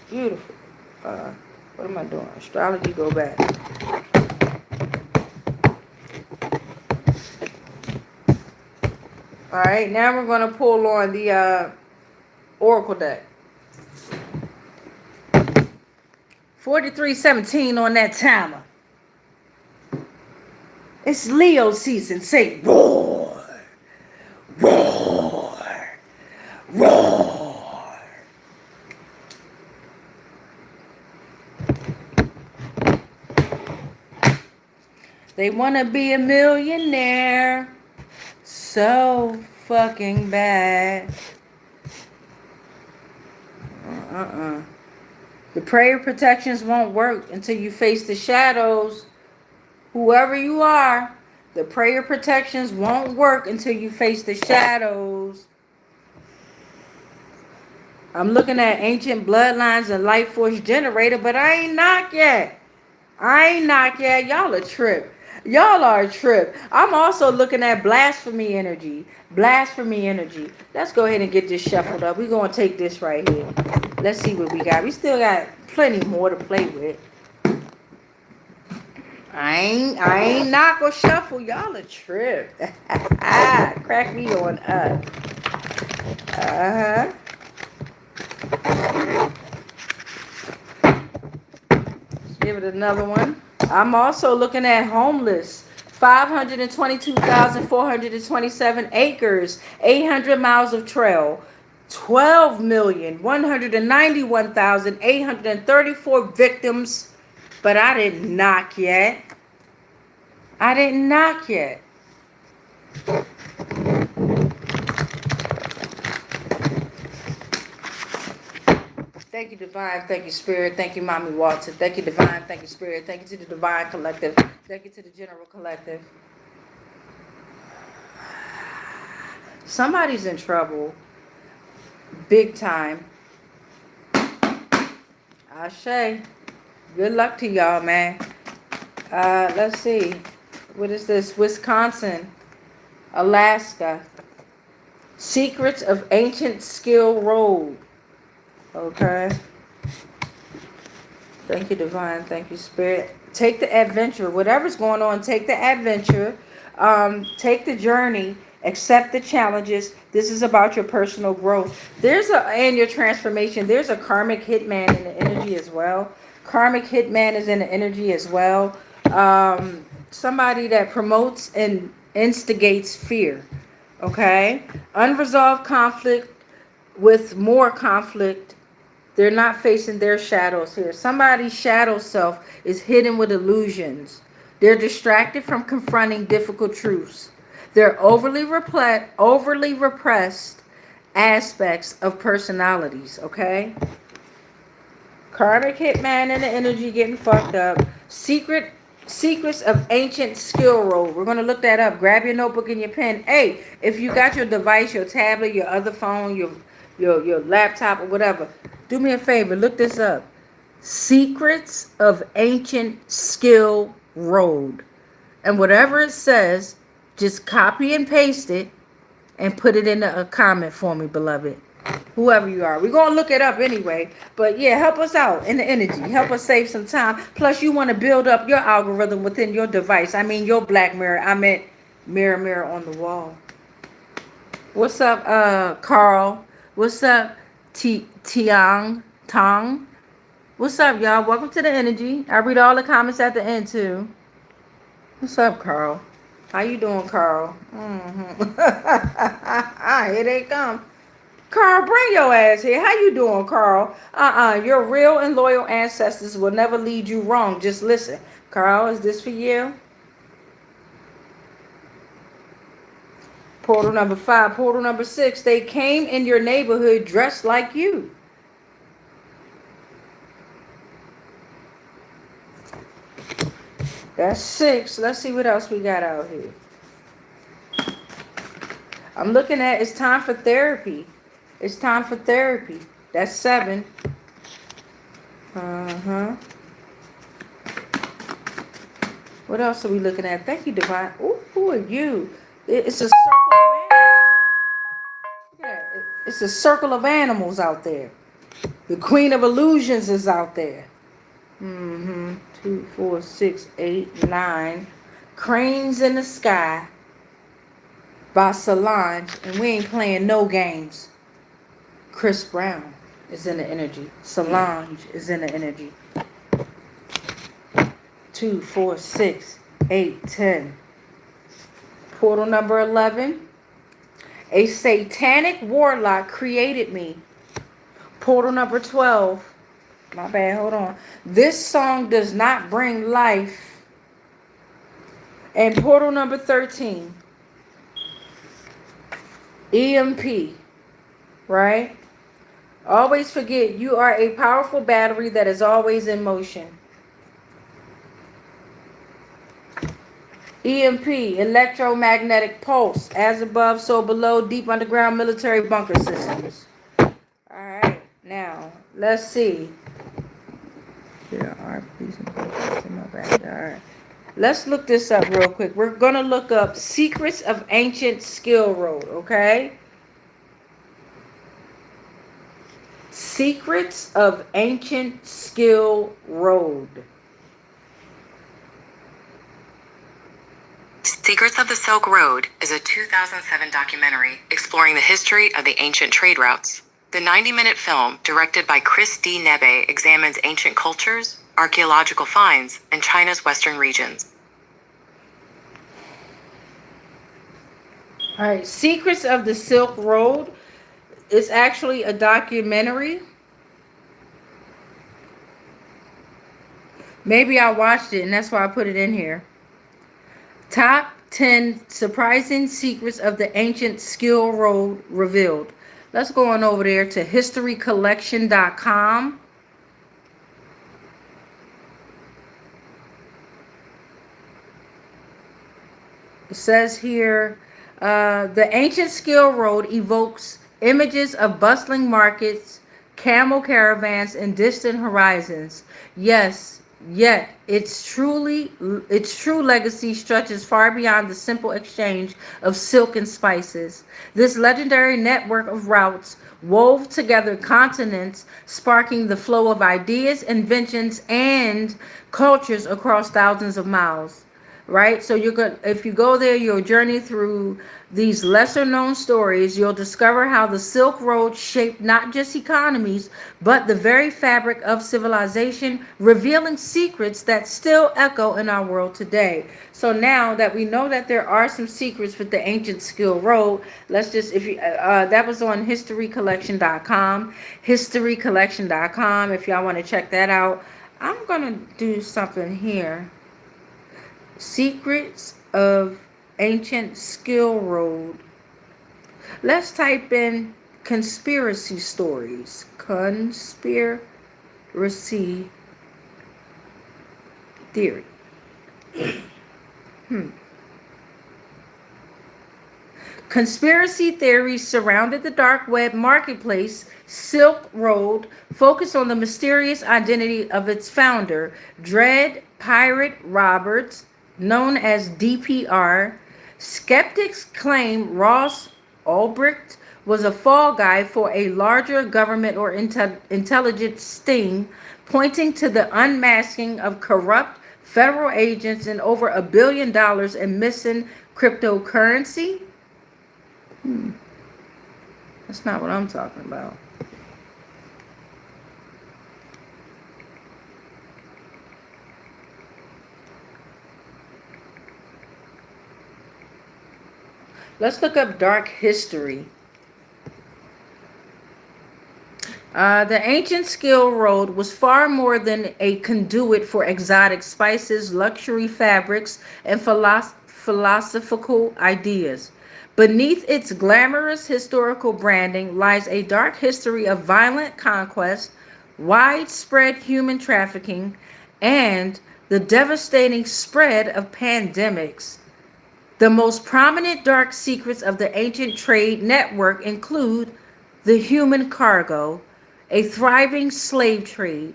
Beautiful. What am I doing? Astrology, go back. All right, now we're going to pull on the Oracle deck. 4317 on that timer. It's Leo season. Say roar, roar, roar. They want to be a millionaire so fucking bad. The prayer protections won't work until you face the shadows. Whoever you are, the prayer protections won't work until you face the shadows. I'm looking at ancient bloodlines and life force generator, but I ain't knocked yet. Y'all a trip. Y'all are a trip. I'm also looking at blasphemy energy. Blasphemy energy. Let's go ahead and get this shuffled up. We're going to take this right here. Let's see what we got. We still got plenty more to play with. I ain't not gonna shuffle. Y'all a trip. Crack me on up. Let's give it another one. I'm also looking at homeless. 522,427 acres, 800 miles of trail, 12,191,834 victims. But I didn't knock yet. Thank you, Divine. Thank you, Spirit. Thank you, Mommy Walter. Thank you, Divine. Thank you, Spirit. Thank you to the Divine Collective. Thank you to the General Collective. Somebody's in trouble. Big time. Ashe. Good luck to y'all, man. Let's see. What is this? Wisconsin. Alaska. Secrets of Ancient Skill Road. Okay. Thank you, Divine. Thank you, Spirit. Take the adventure. Whatever's going on, take the adventure. Take the journey. Accept the challenges. This is about your personal growth. And your transformation. There's a karmic hitman in the energy as well. Karmic hitman is in the energy as well. Somebody that promotes and instigates fear. Okay? Unresolved conflict with more conflict. They're not facing their shadows here. Somebody's shadow self is hidden with illusions. They're distracted from confronting difficult truths. They're overly repressed aspects of personalities, okay? Karmic hitman in the energy getting fucked up. Secrets of Ancient Skill Road. We're going to look that up. Grab your notebook and your pen. Hey, if you got your device, your tablet, your other phone, your laptop or whatever, do me a favor. Look this up. Secrets of Ancient Skill Road. And whatever it says, just copy and paste it and put it in a comment for me, beloved. Whoever you are. We're going to look it up anyway. But yeah, help us out in the energy. Help us save some time. Plus, you want to build up your algorithm within your device. I mean, your black mirror. I meant mirror on the wall. What's up, Carl? What's up, Tiang Tong? What's up, y'all? Welcome to the energy. I read all the comments at the end, too. What's up, Carl? How you doing, Carl? Here they come. Carl, bring your ass here. How you doing, Carl? Your real and loyal ancestors will never lead you wrong. Just listen. Carl, is this for you? Portal number 5. Portal number 6. They came in your neighborhood dressed like you. That's 6. Let's see what else we got out here. I'm looking at it's time for therapy. It's time for therapy. That's 7. What else are we looking at? Thank you, Divine. Ooh, who are you? It's a circle of animals. Yeah, it's a circle of animals out there. The Queen of Illusions is out there. 2, 4, 6, 8, 9. Cranes in the Sky by Solange. And we ain't playing no games. Chris Brown is in the energy. Solange is in the energy. 2, 4, 6, 8, 10. Portal number 11. A satanic warlock created me. Portal number 12. My bad, hold on. This song does not bring life. And portal number 13. EMP. Right? Always forget you are a powerful battery that is always in motion. EMP, electromagnetic pulse, as above, so below, deep underground military bunker systems. All right, now let's see. There are please in my back. All right, let's look this up real quick. We're gonna look up Secrets of Ancient Skill Road. Okay. Secrets of Ancient Skill Road. Secrets of the Silk Road is a 2007 documentary exploring the history of the ancient trade routes. The 90-minute film, directed by Chris D. Nebe, examines ancient cultures, archaeological finds, and China's western regions. All right, Secrets of the Silk Road is actually a documentary. Maybe I watched it, and that's why I put it in here. Top 10 surprising secrets of the ancient skill road revealed. Let's go on over there to historycollection.com. It says here, the ancient skill road evokes images of bustling markets, camel caravans, and distant horizons. Yes, yet its true legacy stretches far beyond the simple exchange of silk and spices. This legendary network of routes wove together continents, sparking the flow of ideas, inventions, and cultures across thousands of miles. Right, so you're good. If you go there, you'll journey through these lesser known stories. You'll discover how the Silk Road shaped not just economies but the very fabric of civilization, revealing secrets that still echo in our world today. So now that we know that there are some secrets with the ancient skill road, let's just, if you that was on historycollection.com. Historycollection.com, if y'all want to check that out. I'm gonna do something here. Secrets of Ancient Skill Road. Let's type in conspiracy stories. Conspiracy theory. Conspiracy theories surrounded the dark web marketplace Silk Road, focused on the mysterious identity of its founder, Dread Pirate Roberts, known as DPR. Skeptics claim Ross Ulbricht was a fall guy for a larger government or intelligence sting, pointing to the unmasking of corrupt federal agents and over $1 billion in missing cryptocurrency. That's not what I'm talking about. Let's look up dark history. The ancient skill road was far more than a conduit for exotic spices, luxury fabrics, and philosophical ideas. Beneath its glamorous historical branding lies a dark history of violent conquest, widespread human trafficking, and the devastating spread of pandemics. The most prominent dark secrets of the ancient trade network include the human cargo, a thriving slave trade.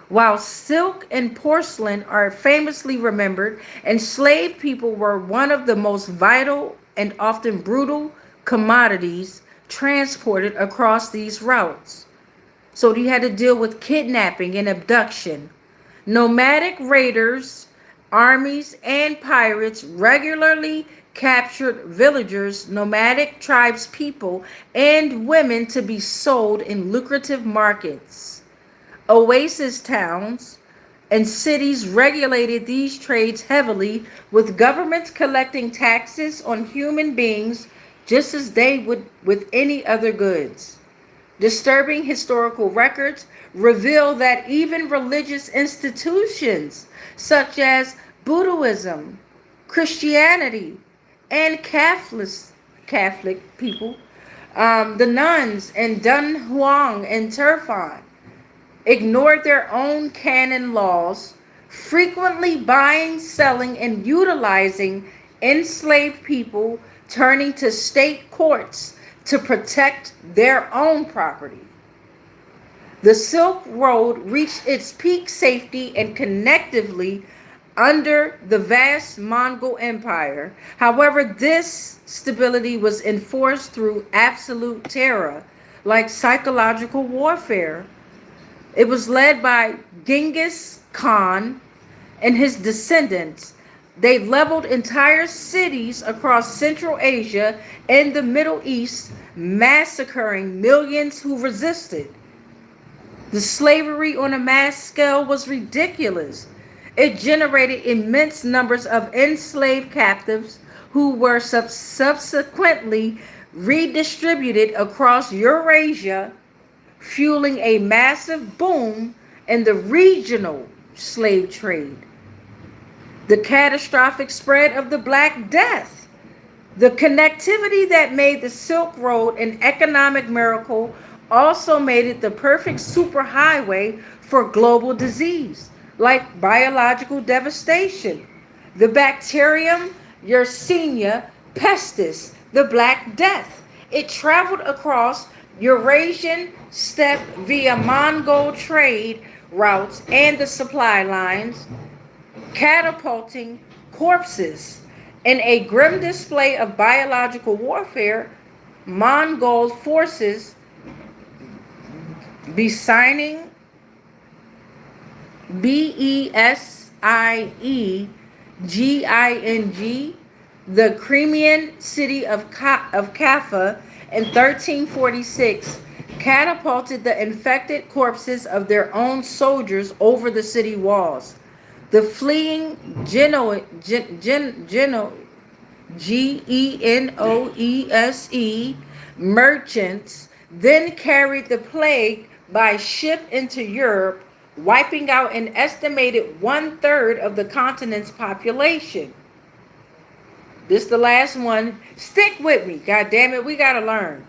While silk and porcelain are famously remembered, enslaved people were one of the most vital and often brutal commodities transported across these routes. So you had to deal with kidnapping and abduction. Nomadic raiders, armies, and pirates regularly captured villagers, nomadic tribes people, and women to be sold in lucrative markets. Oasis towns and cities regulated these trades heavily, with governments collecting taxes on human beings just as they would with any other goods. Disturbing historical records reveal that even religious institutions such as Buddhism, Christianity, and Catholic people, the nuns in Dunhuang and Turfan, ignored their own canon laws, frequently buying, selling, and utilizing enslaved people, turning to state courts to protect their own property. The Silk Road reached its peak safety and connectively under the vast Mongol Empire. However, this stability was enforced through absolute terror, like psychological warfare. It was led by Genghis Khan and his descendants. They leveled entire cities across Central Asia and the Middle East, massacring millions who resisted. The slavery on a mass scale was ridiculous. It generated immense numbers of enslaved captives who were subsequently redistributed across Eurasia, fueling a massive boom in the regional slave trade. The catastrophic spread of the Black Death. The connectivity that made the Silk Road an economic miracle also made it the perfect superhighway for global disease, like biological devastation. The bacterium Yersinia pestis, the Black Death. It traveled across Eurasian steppe via Mongol trade routes and the supply lines, catapulting corpses. In a grim display of biological warfare, Mongol forces besigning Besieging the Crimean city of Kaffa in 1346, catapulted the infected corpses of their own soldiers over the city walls. The fleeing Genoese merchants then carried the plague by ship into Europe, wiping out an estimated 1/3 of the continent's population. This is the last one. Stick with me. God damn it, we gotta learn.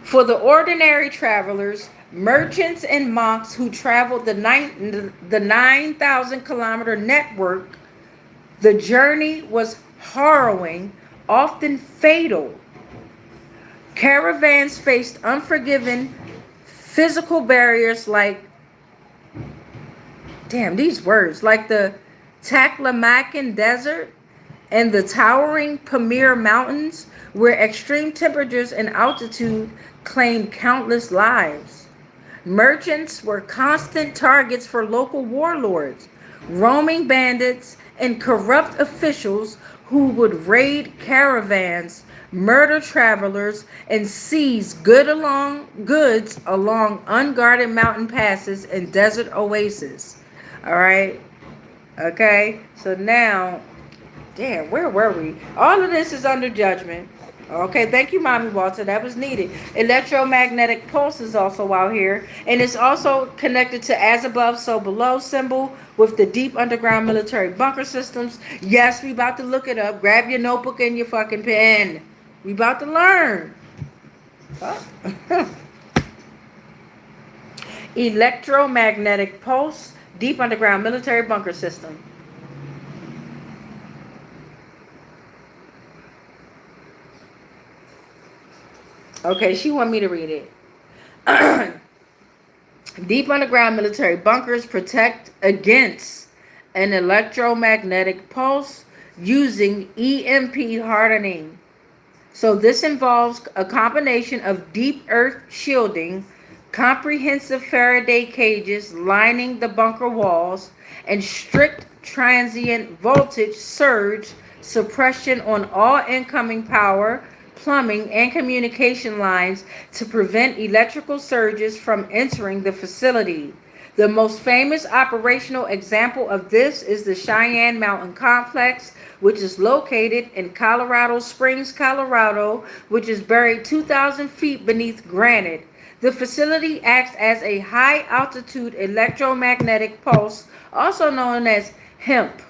For the ordinary travelers, merchants and monks who traveled the 9,000-kilometer network, the journey was harrowing, often fatal. Caravans faced unforgiving physical barriers like, damn, these words, like the Taklamakan Desert and the towering Pamir Mountains, where extreme temperatures and altitude claimed countless lives. Merchants were constant targets for local warlords, roaming bandits, and corrupt officials who would raid caravans, murder travelers, and seize goods along unguarded mountain passes and desert oases. All right. Okay. So now, damn, where were we? All of this is under judgment. Okay, thank you, Mommy Walter. That was needed. Electromagnetic pulse is also out here. And it's also connected to as above, so below symbol with the deep underground military bunker systems. Yes, we about to look it up. Grab your notebook and your fucking pen. We about to learn. Oh. Electromagnetic pulse, deep underground military bunker system. Okay, she want me to read it. Deep underground military bunkers protect against an electromagnetic pulse using EMP hardening. So this involves a combination of deep earth shielding, comprehensive Faraday cages lining the bunker walls, and strict transient voltage surge suppression on all incoming power, plumbing, and communication lines to prevent electrical surges from entering the facility. The most famous operational example of this is the Cheyenne Mountain Complex, which is located in Colorado Springs, Colorado, which is buried 2,000 feet beneath granite. The facility acts as a high-altitude electromagnetic pulse, also known as HEMP,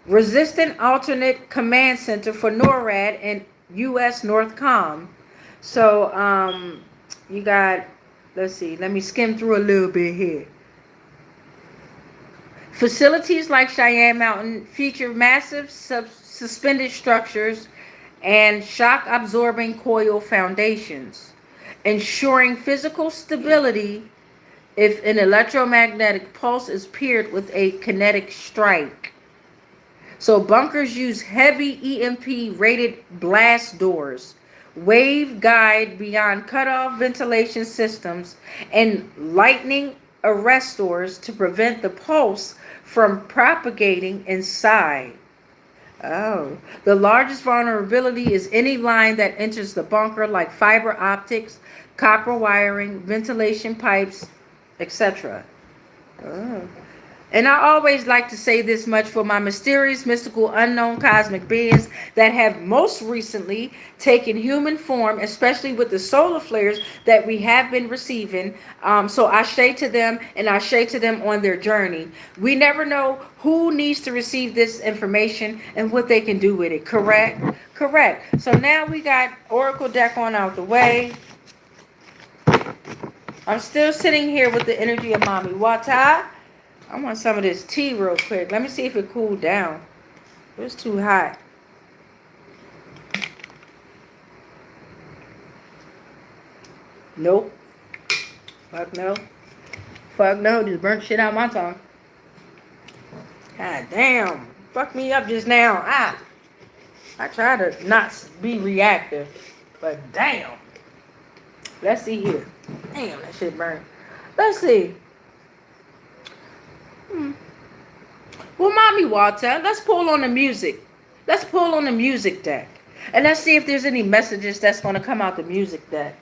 Resistant Alternate Command Center for NORAD and U.S. Northcom. So, you got, let's see, let me skim through a little bit here. Facilities like Cheyenne Mountain feature massive suspended structures and shock-absorbing coil foundations, ensuring physical stability if an electromagnetic pulse is paired with a kinetic strike. So bunkers use heavy EMP-rated blast doors, wave guide beyond cutoff ventilation systems, and lightning arrestors to prevent the pulse from propagating inside. Oh, the largest vulnerability is any line that enters the bunker, like fiber optics, copper wiring, ventilation pipes, etc. Oh. And I always like to say this much for my mysterious, mystical, unknown cosmic beings that have most recently taken human form, especially with the solar flares that we have been receiving. So I say to them, and I say to them on their journey. We never know who needs to receive this information and what they can do with it. Correct? Correct. So now we got Oracle deck on out the way. I'm still sitting here with the energy of Mami Wata. I want some of this tea real quick. Let me see if it cooled down. It's too hot. Nope. Fuck no. Fuck no. Just burnt shit out my tongue. God damn. Fuck me up just now. I try to not be reactive. But damn. Let's see here. Damn, that shit burned. Let's see. Well, Mami Wata, let's pull on the music. Let's pull on the music deck. And let's see if there's any messages that's going to come out the music deck.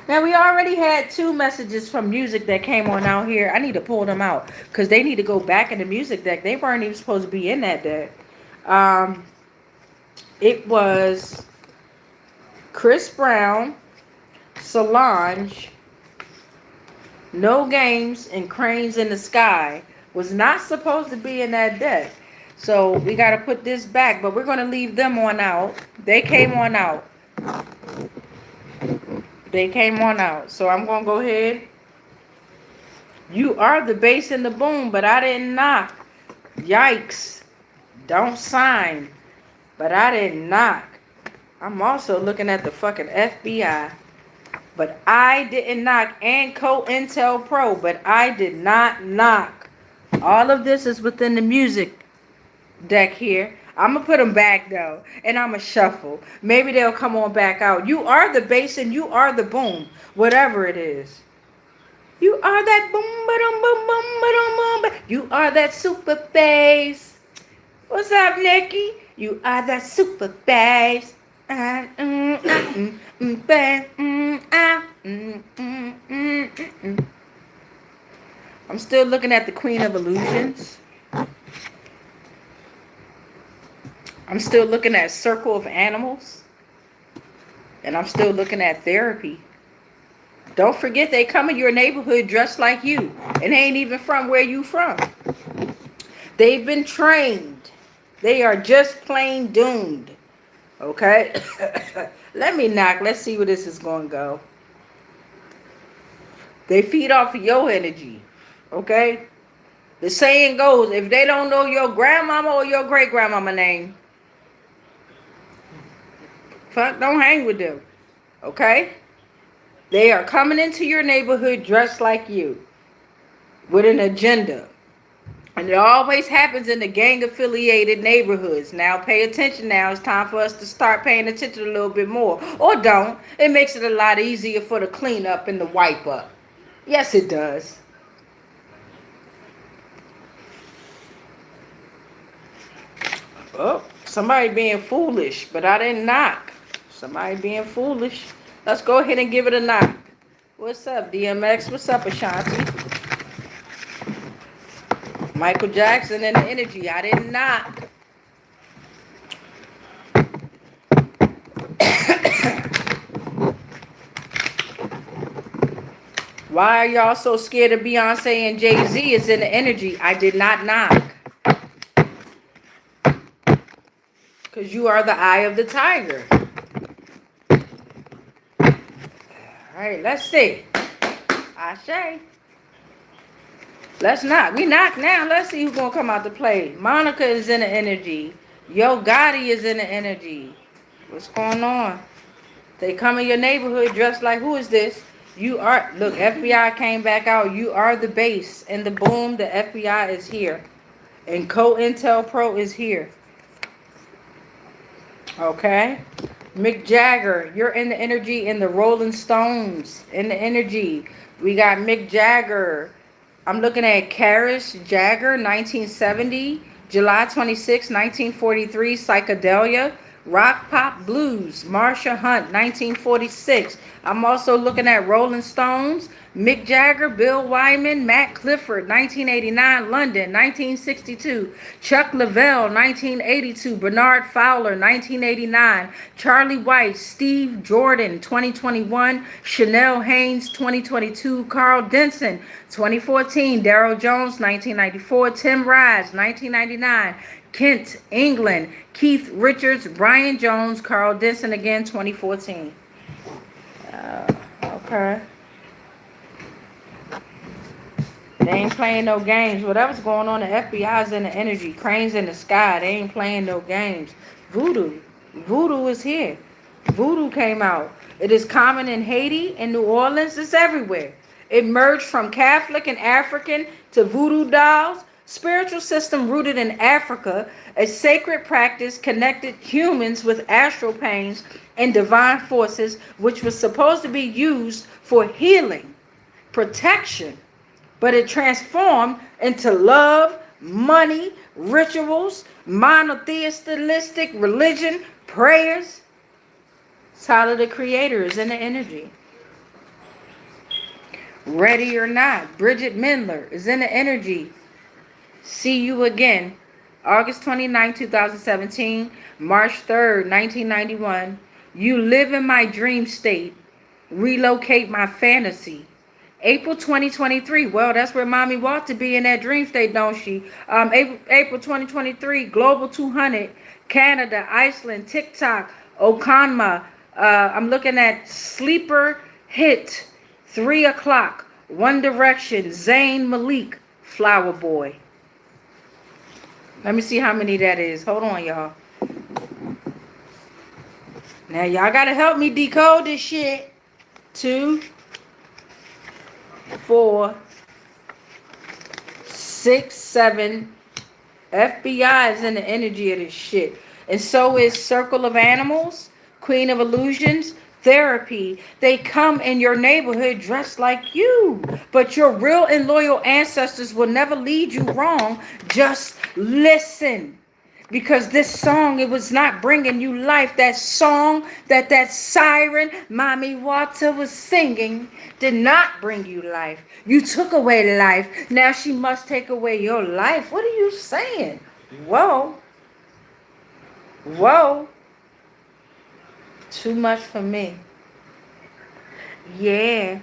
Now, we already had 2 messages from music that came on out here. I need to pull them out because they need to go back in the music deck. They weren't even supposed to be in that deck. It was Chris Brown, Solange, No Games, and Cranes in the Sky was not supposed to be in that deck. So we got to put this back, but we're going to leave them on out. They came on out. They came on out. So I'm going to go ahead. You are the bass and the boom, but I didn't knock. Yikes. Don't sign. But I didn't knock. I'm also looking at the fucking FBI. But I didn't knock. And Co-Intel Pro, but I did not knock. All of this is within the music deck here. I'm going to put them back, though. And I'm going to shuffle. Maybe they'll come on back out. You are the bass and you are the boom. Whatever it is. You are that boom, ba-dum, boom, boom, ba-dum, boom. You are that super bass. What's up, Nikki? You are that super bass. I'm still looking at the Queen of Illusions. I'm still looking at Circle of Animals. And I'm still looking at Therapy. Don't forget they come in your neighborhood dressed like you. And they ain't even from where you from. They've been trained. They are just plain doomed. Okay? Let me knock. Let's see where this is going to go. They feed off of your energy. Okay? The saying goes, if they don't know your grandmama or your great-grandmama name, fuck, don't hang with them. Okay? They are coming into your neighborhood dressed like you. With an agenda. And it always happens in the gang-affiliated neighborhoods. Now, pay attention now. It's time for us to start paying attention a little bit more. Or don't. It makes it a lot easier for the cleanup and the wipe up. Yes, it does. Oh, somebody being foolish, but I didn't knock. Somebody being foolish. Let's go ahead and give it a knock. What's up, DMX? What's up, Ashanti? Michael Jackson and the energy. I didn't knock. Why are y'all so scared of Beyonce and Jay-Z? Is in the energy. I did not knock. Because you are the eye of the tiger. All right, let's see. I say. Let's knock. We knock now. Let's see who's going to come out to play. Monica is in the energy. Yo Gotti is in the energy. What's going on? They come in your neighborhood dressed like, who is this? You are, look, FBI came back out. You are the base. And the boom, the FBI is here. And Co-Intel Pro is here. Okay? Mick Jagger, you're in the energy. In the Rolling Stones, in the energy. We got Mick Jagger. I'm looking at Karis Jagger, 1970. July 26, 1943, Psychedelia. Rock, Pop, Blues, Marsha Hunt, 1946. I'm also looking at Rolling Stones, Mick Jagger, Bill Wyman, Matt Clifford, 1989, London, 1962. Chuck Leavell, 1982. Bernard Fowler, 1989. Charlie White, Steve Jordan, 2021. Chanel Haynes, 2022. Carl Denson, 2014. Darryl Jones, 1994. Tim Rise, 1999. Kent, England. Keith Richards, Brian Jones, Carl Denson again, 2014. Okay. They ain't playing no games. Whatever's going on, the FBI's in the energy. Cranes in the sky. They ain't playing no games. Voodoo. Voodoo is here. Voodoo came out. It is common in Haiti and New Orleans. It's everywhere. It merged from Catholic and African to voodoo dolls. Spiritual system rooted in Africa. A sacred practice connected humans with astral planes and divine forces, which was supposed to be used for healing, protection, but it transformed into love, money, rituals, monotheistic religion, prayers. Tyler the Creator is in the energy. Ready or Not, Bridget Mendler is in the energy. See You Again, August 29, 2017, March 3rd, 1991. You Live in My Dream State, Relocate My Fantasy. April 2023. Well, that's where Mommy WATA be, in that dream state, don't she? April 2023. Global 200. Canada, Iceland, TikTok, Okanma. I'm looking at Sleeper Hit. 3 o'clock. One Direction. Zayn Malik. Flower Boy. Let me see how many that is. Hold on, y'all. Now, y'all got to help me decode this shit. 2, 4, 6, 7. FBI is in the energy of this shit. And so is Circle of Animals, Queen of Illusions, Therapy. They come in your neighborhood dressed like you. But your real and loyal ancestors will never lead you wrong. Just listen. Because this song, it was not bringing you life. That song, that siren Mommy WATA was singing did not bring you life. You took away life. Now she must take away your life. What are you saying? Whoa. Whoa. Too much for me. Yeah.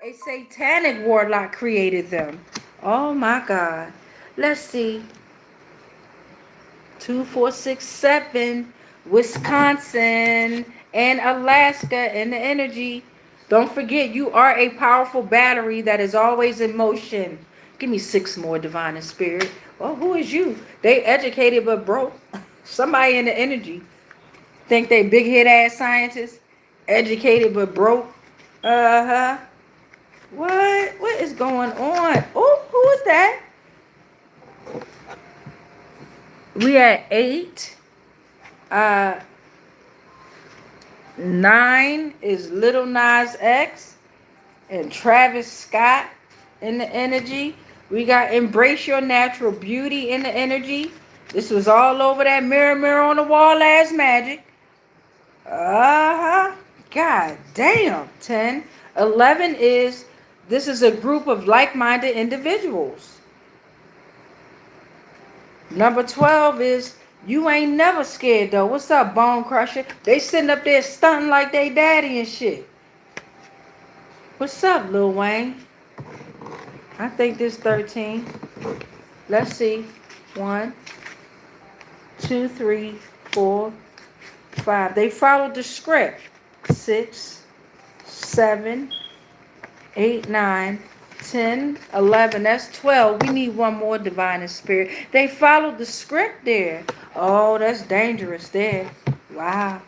A satanic warlock created them. Oh my God. Let's see. 2, 4, 6, 7. Wisconsin and Alaska in the energy. Don't forget, you are a powerful battery that is always in motion. Give me 6 more, Divine and Spirit. Well, who is you? They educated but broke. Somebody in the energy. Think they big head ass scientists. Educated but broke. Uh-huh. What is going on? Oh, who is that? We at 8. 9 is Little Nas X and Travis Scott in the energy. We got Embrace Your Natural Beauty in the energy. This was all over that mirror on the wall ass magic. Uh-huh. God damn. 10. 11 is, this is a group of like-minded individuals. Number 12 is, you ain't never scared though. What's up, Bone Crusher? They sitting up there stunting like they daddy and shit. What's up, Lil Wayne? I think this 13. Let's see. 1, 2, 3, 4, 5. They followed the script. 6, 7, 8, 9, 10, 11. That's 12. We need one more, Divine and Spirit. They followed the script there. Oh, that's dangerous there. Wow.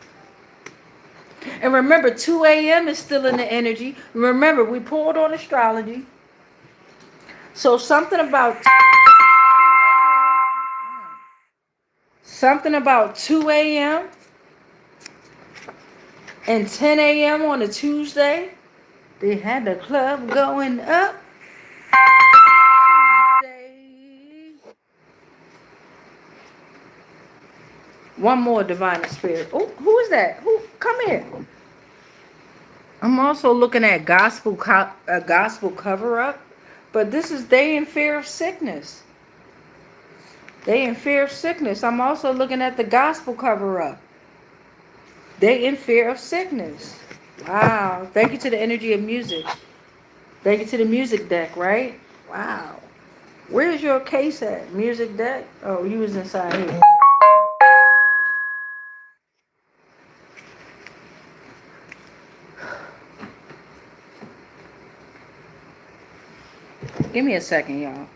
And remember, 2 a.m. is still in the energy. Remember, we pulled on astrology. So something about 2 a.m. and 10 a.m. on a Tuesday. They had the club going up. One more, Divine Spirit. Oh, who is that? Who? Come here. I'm also looking at a gospel cover up, but this is they in fear of sickness. They in fear of sickness. I'm also looking at the gospel cover up. They in fear of sickness. Wow. Thank you to the energy of music. Thank you to the music deck, right? Wow. Where's your case at? Music deck? Oh, you was inside here. Give me a second, y'all.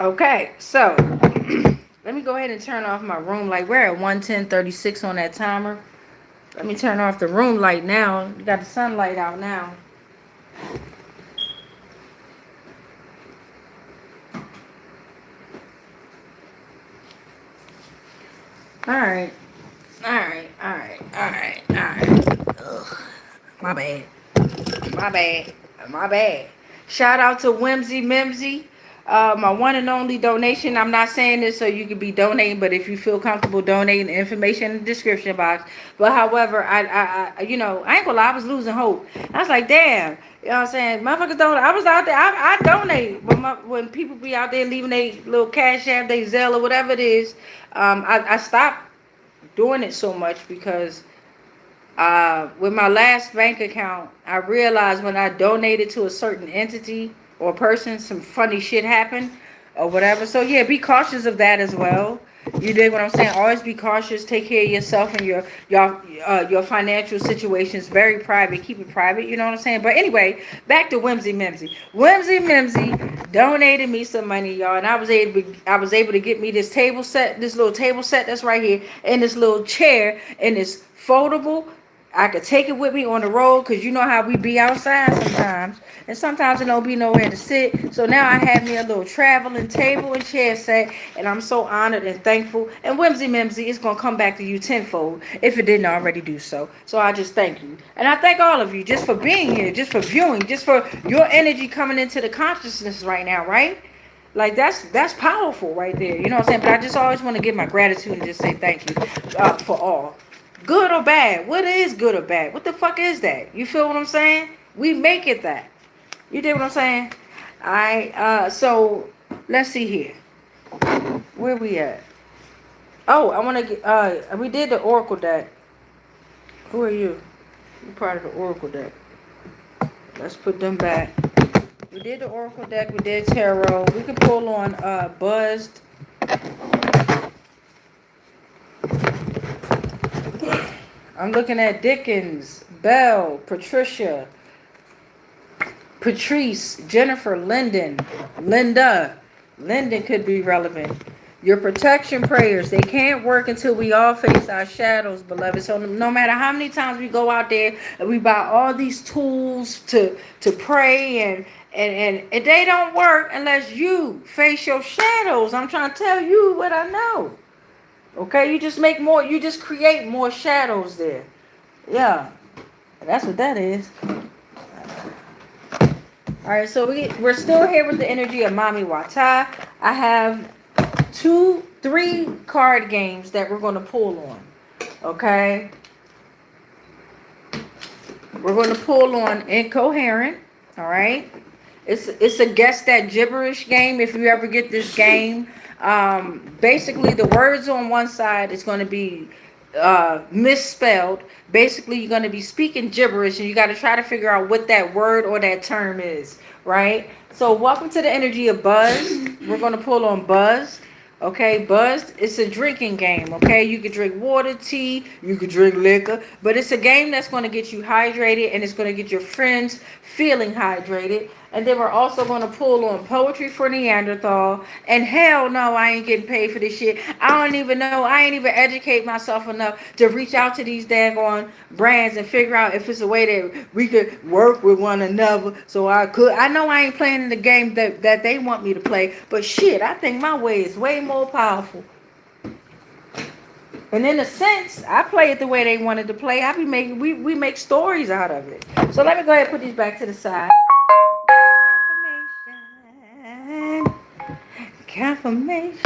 Okay, so let me go ahead and turn off my room light. We're at 1:10:36 on that timer. Let me turn off the room light now. You got the sunlight out now. All right. All right. All right. All right. All right. Ugh. My bad. My bad. My bad. Shout out to Whimsy Mimsy. My one and only donation. I'm not saying this so you could be donating, but if you feel comfortable donating, information in the description box. But however, I you know, I ain't gonna lie, I was losing hope. I was like, damn, you know what I'm saying? Motherfuckers don't. I was out there. I donate when people be out there leaving their little cash app, they ZELLE or whatever it is. I stopped doing it so much because with my last bank account, I realized when I donated to a certain entity or person, some funny shit happened or whatever. So yeah, be cautious of that as well. You dig what I'm saying? Always be cautious. Take care of yourself and your financial situations. Very private. Keep it private. You know what I'm saying? But anyway, back to Whimsy Mimsy. Whimsy Mimsy donated me some money, y'all, and I was able to get me this table set, this little table set that's right here, and this little chair, and this foldable. I could take it with me on the road because you know how we be outside sometimes. And sometimes it don't be nowhere to sit. So now I have me a little traveling table and chair set. And I'm so honored and thankful. And Whimsy Mimsy is going to come back to you tenfold if it didn't already do so. So I just thank you. And I thank all of you just for being here, just for viewing, just for your energy coming into the consciousness right now, right? Like that's powerful right there. You know what I'm saying? But I just always want to give my gratitude and just say thank you for all. Good or bad? What is good or bad? What the fuck is that? You feel what I'm saying? We make it that. You did what I'm saying? Alright, so let's see here. Where we at? Oh, I wanna get we did the Oracle deck. Who are you? You're part of the Oracle deck. Let's put them back. We did the Oracle deck, we did Tarot. We can pull on Buzzed. I'm looking at Dickens, Belle, Patricia, Patrice, Jennifer, Lyndon, Linda. Lyndon could be relevant. Your protection prayers, they can't work until we all face our shadows, beloved. So no matter how many times we go out there and we buy all these tools to pray and they don't work unless you face your shadows. I'm trying to tell you what I know. Okay, you just make more, you just create more shadows there. Yeah, that's what that is. All right, so we're still here with the energy of MAMI WATA. I have 3 card games that we're going to pull on. Okay, we're going to pull on Incoherent. All right, it's a guess that gibberish game. If you ever get this game. Basically the words on one side is going to be misspelled. Basically you're going to be speaking gibberish and you got to try to figure out what that word or that term is, right? So welcome to the energy of Buzz. We're going to pull on Buzz. Okay, Buzzed, it's a drinking game. Okay, you could drink water, tea, you could drink liquor, but it's a game that's going to get you hydrated and it's going to get your friends feeling hydrated. And then we're also going to pull on Poetry for Neanderthal. And hell no, I ain't getting paid for this shit. I don't even know. I ain't even educate myself enough to reach out to these daggone brands and figure out if it's a way that we could work with one another. So I know I ain't playing in the game that they want me to play. But shit, I think my way is way more powerful. And in a sense, I play it the way they wanted to play. We make stories out of it. So let me go ahead and put these back to the side. Confirmation.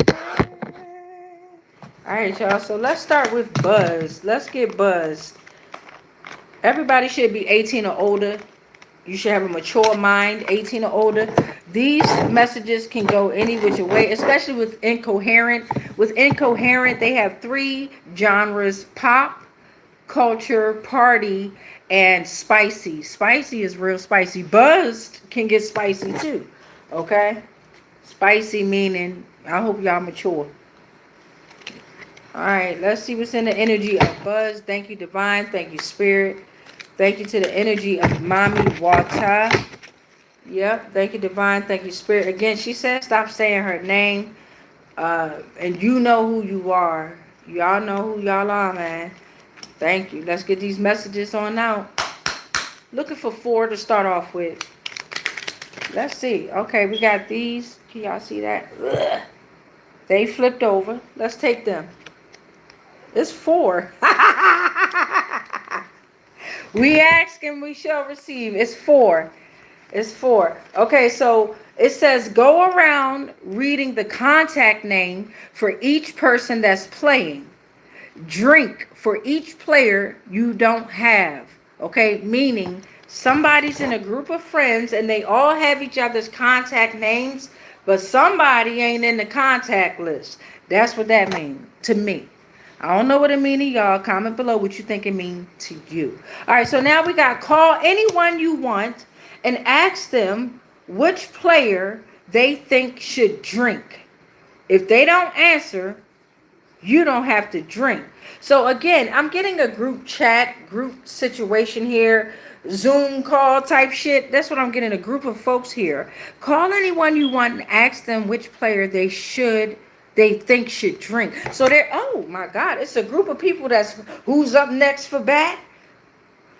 All right, y'all. So let's start with buzz. Let's get buzzed. Everybody should be 18 or older. You should have a mature mind, 18 or older. These messages can go any which way, especially with incoherent. With incoherent, they have 3 genres: pop, culture, party, and spicy. Spicy is real spicy. Buzzed can get spicy too. Okay? Spicy meaning, I hope y'all mature. Alright, let's see what's in the energy of buzz. Thank you, divine. Thank you, spirit. Thank you to the energy of MAMI WATA. Yep, thank you, divine. Thank you, spirit. Again, she said stop saying her name. And you know who you are. Y'all know who y'all are, man. Thank you. Let's get these messages on out. Looking for 4 to start off with. Let's see. Okay, we got these. Can y'all see that? Ugh. They flipped over. Let's take them. It's 4. We ask and we shall receive. It's 4. It's 4. Okay, so it says go around reading the contact name for each person that's playing. Drink for each player you don't have. Okay, meaning somebody's in a group of friends and they all have each other's contact names, but somebody ain't in the contact list. That's what that means to me. I don't know what it means to y'all. Comment below what you think it means to you. All right, so now we got call anyone you want and ask them which player they think should drink. If they don't answer, you don't have to drink. So again, I'm getting a group chat, group situation here, Zoom call type shit. That's what I'm getting, a group of folks here. Call anyone you want and ask them which player they think should drink. So they're, oh my God, it's a group of people that's who's up next for bat,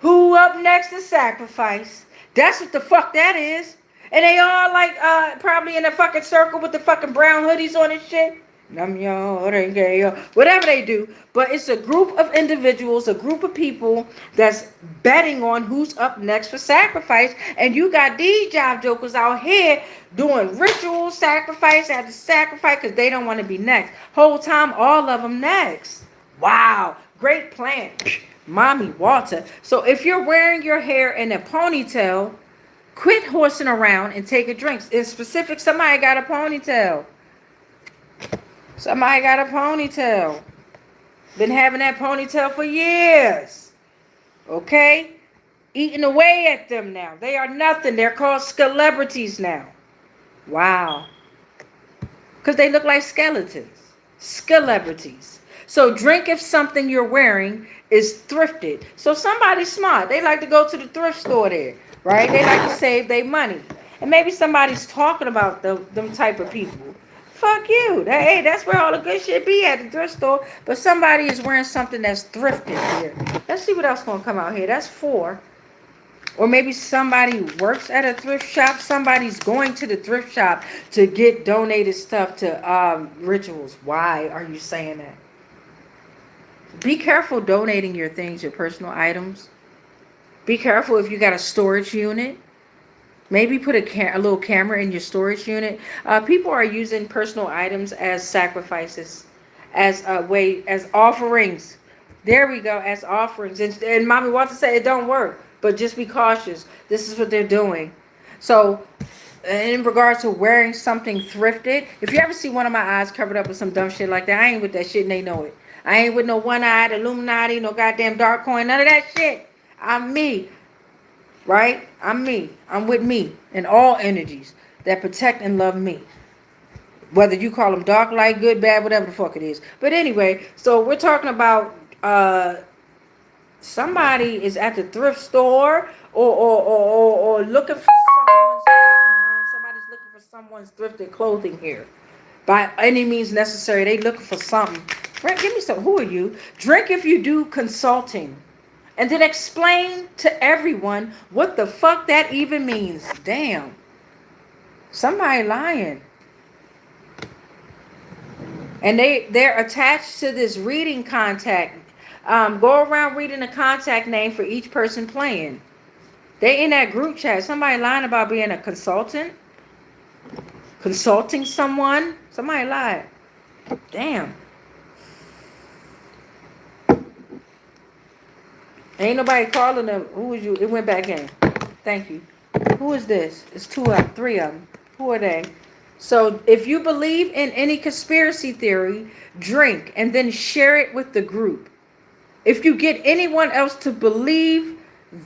who up next to sacrifice. That's what the fuck that is. And they all like probably in a fucking circle with the fucking brown hoodies on and shit. Whatever they do. But it's a group of individuals, a group of people that's betting on who's up next for sacrifice. And you got these job jokers out here doing ritual sacrifice after sacrifice because they don't want to be next. Whole time, all of them next. Wow. Great plan. MAMI WATA. So if you're wearing your hair in a ponytail, quit horsing around and take a drink. In specific, somebody got a ponytail. Somebody got a ponytail. Been having that ponytail for years. Okay? Eating away at them now. They are nothing. They're called celebrities now. Wow. Because they look like skeletons. Celebrities. So drink if something you're wearing is thrifted. So somebody's smart. They like to go to the thrift store there. Right? They like to save their money. And maybe somebody's talking about them type of people. Fuck you. Hey, that's where all the good shit be at, the thrift store. But somebody is wearing something that's thrifted here. Let's see what else gonna come out here. That's 4. Or maybe somebody works at a thrift shop. Somebody's going to the thrift shop to get donated stuff to rituals. Why are you saying that? Be careful donating your things, your personal items. Be careful if you got a storage unit. Maybe put a little camera in your storage unit. People are using personal items as sacrifices, as offerings. There we go, as offerings. And MAMI WATA said it don't work, but just be cautious. This is what they're doing. So, in regards to wearing something thrifted, if you ever see one of my eyes covered up with some dumb shit like that, I ain't with that shit and they know it. I ain't with no one-eyed Illuminati, no goddamn dark coin, none of that shit. I'm me. Right? I'm me. I'm with me and all energies that protect and love me. Whether you call them dark, light, good, bad, whatever the fuck it is. But anyway, so we're talking about somebody is at the thrift store or looking for someone's someone's thrifted clothing here. By any means necessary, they looking for something. Right, give me some. Who are you? Drink if you do consulting. And then explain to everyone what the fuck that even means. Damn. Somebody lying. And they're attached to this reading contact. Go around reading the contact name for each person playing. They in that group chat. Somebody lying about being a consultant. Consulting someone. Somebody lied. Damn. Ain't nobody calling them. Who is you? It went back in. Thank you. Who is this? It's three of them. Who are they? So if you believe in any conspiracy theory, drink and then share it with the group. If you get anyone else to believe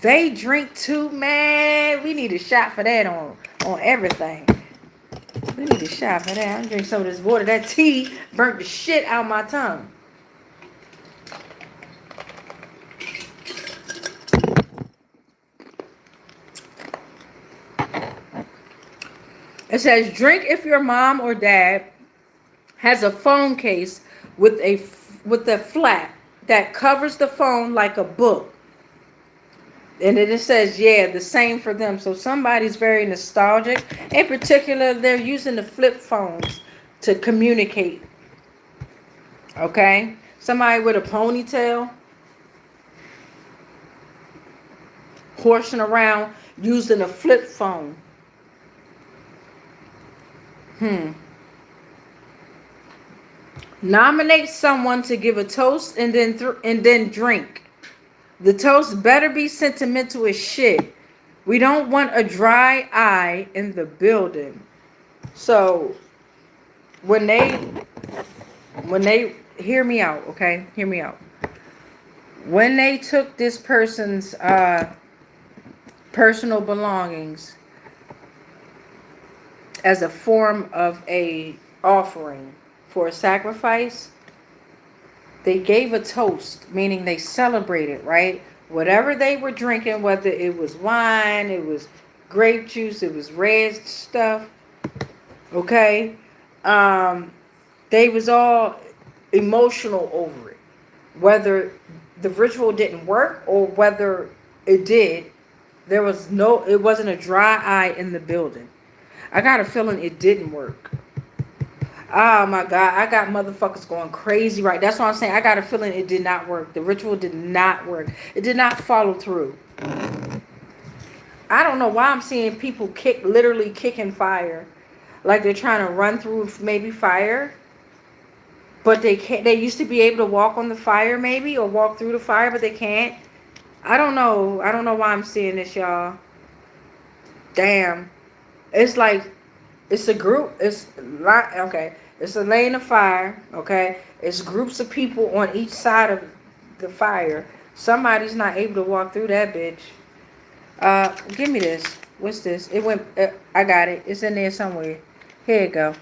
they drink too, man, we need a shot for that on everything. We need a shot for that. I'm drinking some of this water. That tea burnt the shit out of my tongue. It says, drink if your mom or dad has a phone case with a flap that covers the phone like a book. And then it says, yeah, the same for them. So somebody's very nostalgic. In particular, they're using the flip phones to communicate. Okay? Somebody with a ponytail. Horsing around using a flip phone. Nominate someone to give a toast and then drink. The toast better be sentimental as shit. We don't want a dry eye in the building. So when they hear me out, okay? Hear me out. When they took this person's personal belongings as a form of a offering for a sacrifice, they gave a toast, meaning they celebrated, right? Whatever they were drinking, whether it was wine, it was grape juice, it was red stuff, okay? They was all emotional over it. Whether the ritual didn't work or whether it did, it wasn't a dry eye in the building. I got a feeling it didn't work. Oh my God, I got motherfuckers going crazy, right? That's what I'm saying. I got a feeling it did not work. The ritual did not work. It did not follow through. I don't know why I'm seeing people literally kicking fire. Like they're trying to run through maybe fire. But they can't. They used to be able to walk on the fire maybe, or walk through the fire, but they can't. I don't know. I don't know why I'm seeing this, y'all. Damn. It's like, it's a group. It's not, okay. It's a lane of fire, okay? It's groups of people on each side of the fire. Somebody's not able to walk through that bitch. Give me this. What's this? It went, I got it. It's in there somewhere. Here you go.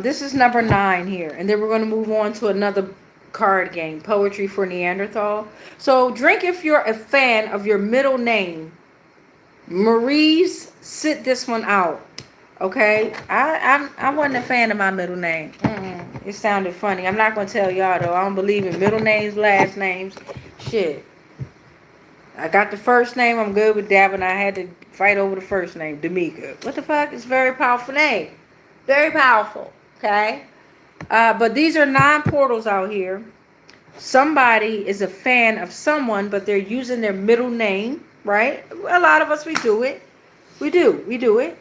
This is number 9 here. And then we're going to move on to another card game. Poetry for Neanderthal. So drink if you're a fan of your middle name. Marie's, sit this one out. Okay? I wasn't a fan of my middle name. It sounded funny. I'm not going to tell y'all though. I don't believe in middle names, last names. Shit. I got the first name. I'm good with that, but I had to fight over the first name. D'Amica. What the fuck? It's a very powerful name. Very powerful. Okay? But these are non-portals out here. Somebody is a fan of someone, but they're using their middle name. Right? A lot of us, we do it. We do it.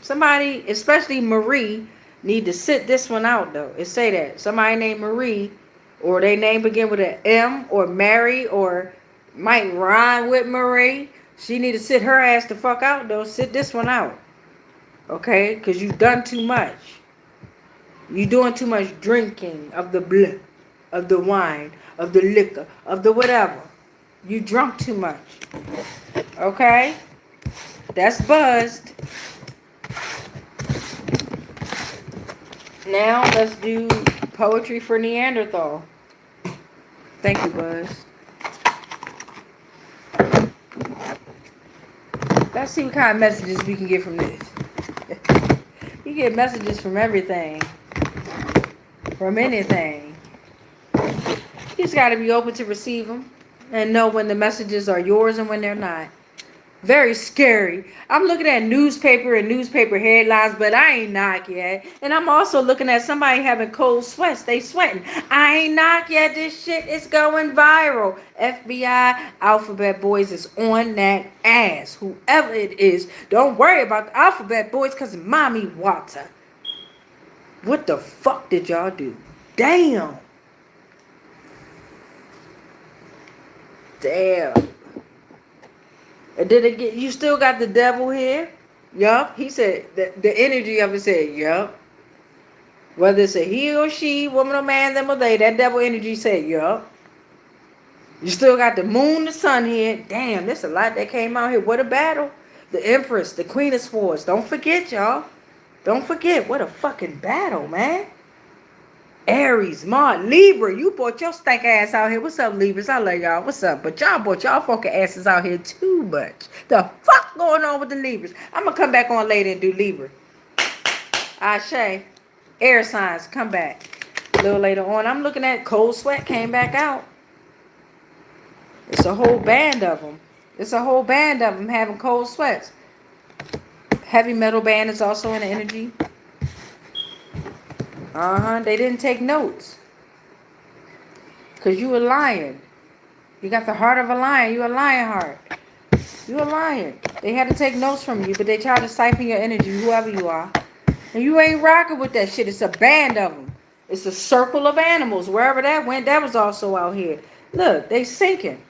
Somebody, especially Marie, need to sit this one out, though. It say that. Somebody named Marie, or they name begin with an M, or Mary, or might rhyme with Marie. She need to sit her ass the fuck out, though. Sit this one out. Okay? Because you've done too much. You're doing too much drinking of the blood, of the wine, of the liquor, of the whatever. You drunk too much. Okay? That's buzzed. Now let's do poetry for Neanderthal. Thank you, Buzz. Let's see what kind of messages we can get from this. You get messages from everything. From anything. You just got to be open to receive them. And know when the messages are yours and when they're not. Very scary. I'm looking at newspaper and newspaper headlines, but I ain't knocked yet. And I'm also looking at somebody having cold sweats. They sweating. I ain't knocked yet. This shit is going viral. FBI Alphabet Boys is on that ass. Whoever it is, don't worry about the Alphabet Boys because of MAMI WATA. What the fuck did y'all do? Damn. Damn. And did it get, you still got the devil here? Yup. He said, the energy of it said, yup. Whether it's a he or she, woman or man, them or they, that devil energy said, yup. You still got the moon, the sun here. Damn, there's a lot that came out here. What a battle. The Empress, the Queen of Swords. Don't forget, y'all. Don't forget, what a fucking battle, man. Aries, Mars, Libra, you brought your stank ass out here. What's up, Libras? I love y'all. What's up? But y'all brought y'all fucking asses out here too much. The fuck going on with the Libras? I'm going to come back on later and do Libra. Ashe. Air signs, come back. A little later on. I'm looking at cold sweat came back out. It's a whole band of them. It's a whole band of them having cold sweats. Heavy metal band is also in the energy. They didn't take notes. Because you a lion. You got the heart of a lion. You a lion heart. You a lion. They had to take notes from you, but they tried to siphon your energy, whoever you are. And you ain't rocking with that shit. It's a band of them. It's a circle of animals. Wherever that went, that was also out here. Look, they sinking.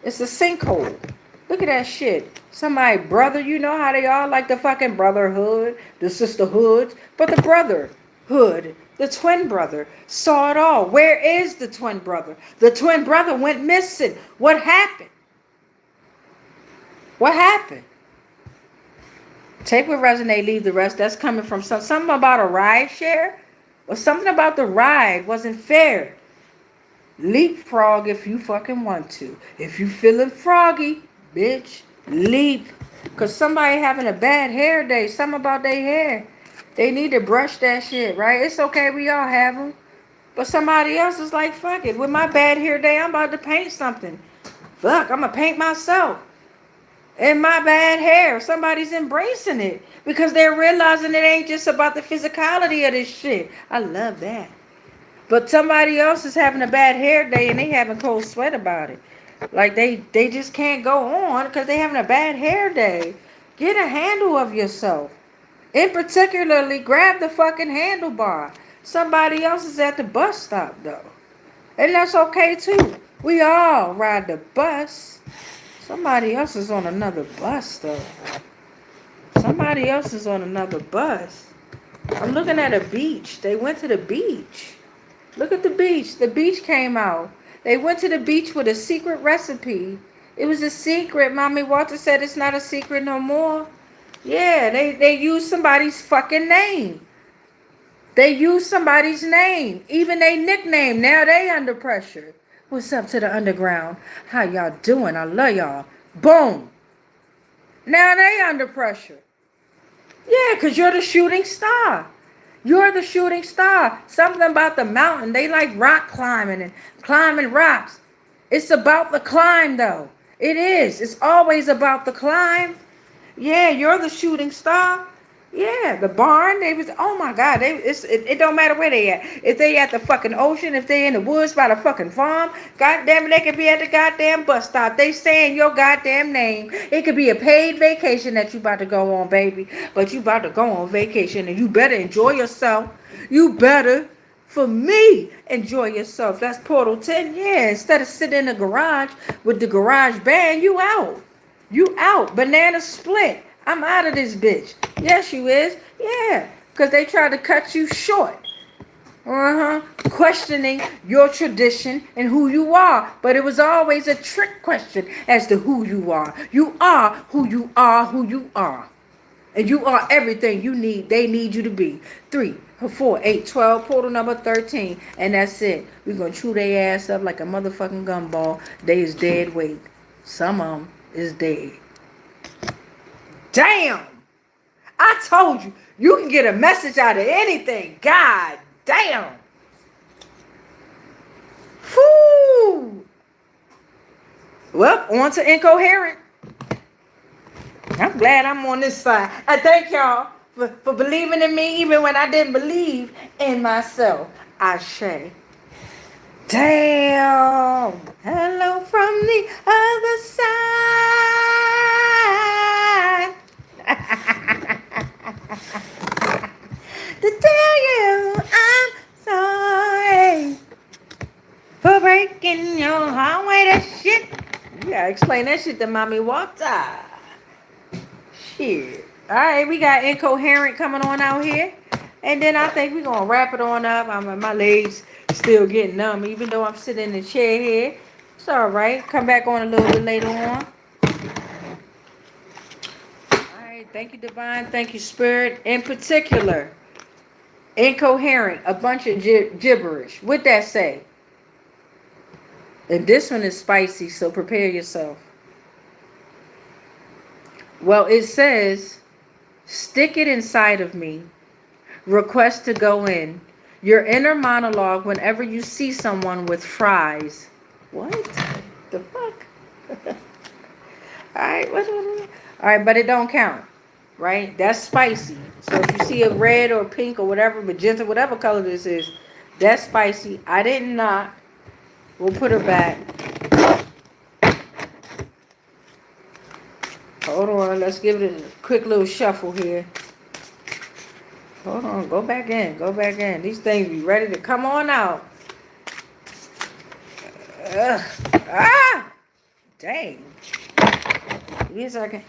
It's a sinkhole. Look at that shit. Somebody brother, you know how they are? Like the fucking brotherhood, the sisterhoods. But the brotherhood, the twin brother, saw it all. Where is the twin brother? The twin brother went missing. What happened? What happened? Take what resonate, leave the rest. That's coming from something about a ride share. Or something about the ride wasn't fair. Leapfrog if you fucking want to. If you feeling froggy, bitch, leap. Because somebody having a bad hair day. Something about their hair. They need to brush that shit, right? It's okay, we all have them. But somebody else is like, fuck it. With my bad hair day, I'm about to paint something. Fuck, I'm going to paint myself. And my bad hair. Somebody's embracing it. Because they're realizing it ain't just about the physicality of this shit. I love that. But somebody else is having a bad hair day and they having cold sweat about it. Like they just can't go on because they having a bad hair day. Get a handle of yourself. In particularly, grab the fucking handlebar. Somebody else is at the bus stop though. And that's okay too. We all ride the bus. Somebody else is on another bus though. Somebody else is on another bus. I'm looking at a beach. They went to the beach. Look at the beach. The beach came out. They went to the beach with a secret recipe. It was a secret. Mommy Walter said it's not a secret no more. Yeah, they used somebody's fucking name. They used somebody's name. Even their nickname. Now they under pressure. What's up to the underground? How y'all doing? I love y'all. Boom. Now they under pressure. Yeah, because you're the shooting star. You're the shooting star. Something about the mountain. They like rock climbing and climbing rocks. It's about the climb, though. It is. It's always about the climb. Yeah, you're the shooting star. Yeah, the barn. They was. Oh my God. It don't matter where they at. If they at the fucking ocean, if they in the woods by the fucking farm, goddamn it, they could be at the goddamn bus stop. They saying your goddamn name. It could be a paid vacation that you about to go on, baby. But you about to go on vacation, and you better enjoy yourself. You better, for me, enjoy yourself. That's Portal 10. Yeah, instead of sitting in the garage with the garage band, you out. You out. Banana split. I'm out of this bitch. Yes, you is. Yeah, because they tried to cut you short. Questioning your tradition and who you are. But it was always a trick question as to who you are. You are who you are, who you are. And you are everything you need. They need you to be. 3, 4, 8, 12, portal number 13. And that's it. We're going to chew their ass up like a motherfucking gumball. They is dead weight. Some of them is dead. damn. I told you, you can get a message out of anything. God damn. Whew. Well, on to incoherent. I'm glad I'm on this side. I thank y'all for believing in me even when I didn't believe in myself. Ashe. Damn. Hello from the other side. To tell you I'm sorry for breaking your heart. That shit. You gotta explain that shit to Mommy WATA. Shit. Alright, we got incoherent coming on out here. And then I think we're gonna wrap it on up. My legs still getting numb, even though I'm sitting in the chair here. It's alright. Come back on a little bit later on. Alright, thank you, Divine. Thank you, Spirit. In particular, incoherent, a bunch of gibberish. What that say? And this one is spicy, so prepare yourself. Well, it says, stick it inside of me. Request to go in. Your inner monologue whenever you see someone with fries. What the fuck? Alright, alright, but it don't count. Right? That's spicy. So if you see a red or pink or whatever, magenta, whatever color this is, that's spicy. I didn't knock. We'll put her back. Hold on, let's give it a quick little shuffle here. Hold on, go back in, go back in. These things be ready to come on out. Ah! Dang. Give me a second.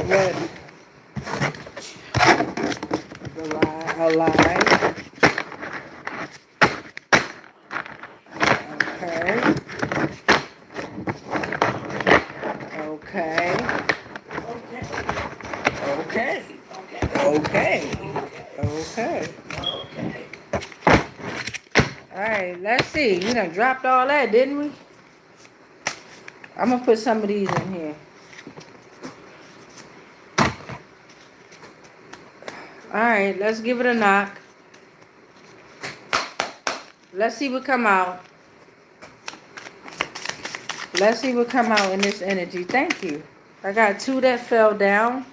Red. Alive. Okay. Alright, let's see. We done dropped all that, didn't we? I'm gonna put some of these in here. Alright, let's give it a knock. Let's see what come out. Let's see what come out in this energy. Thank you. I got 2 that fell down.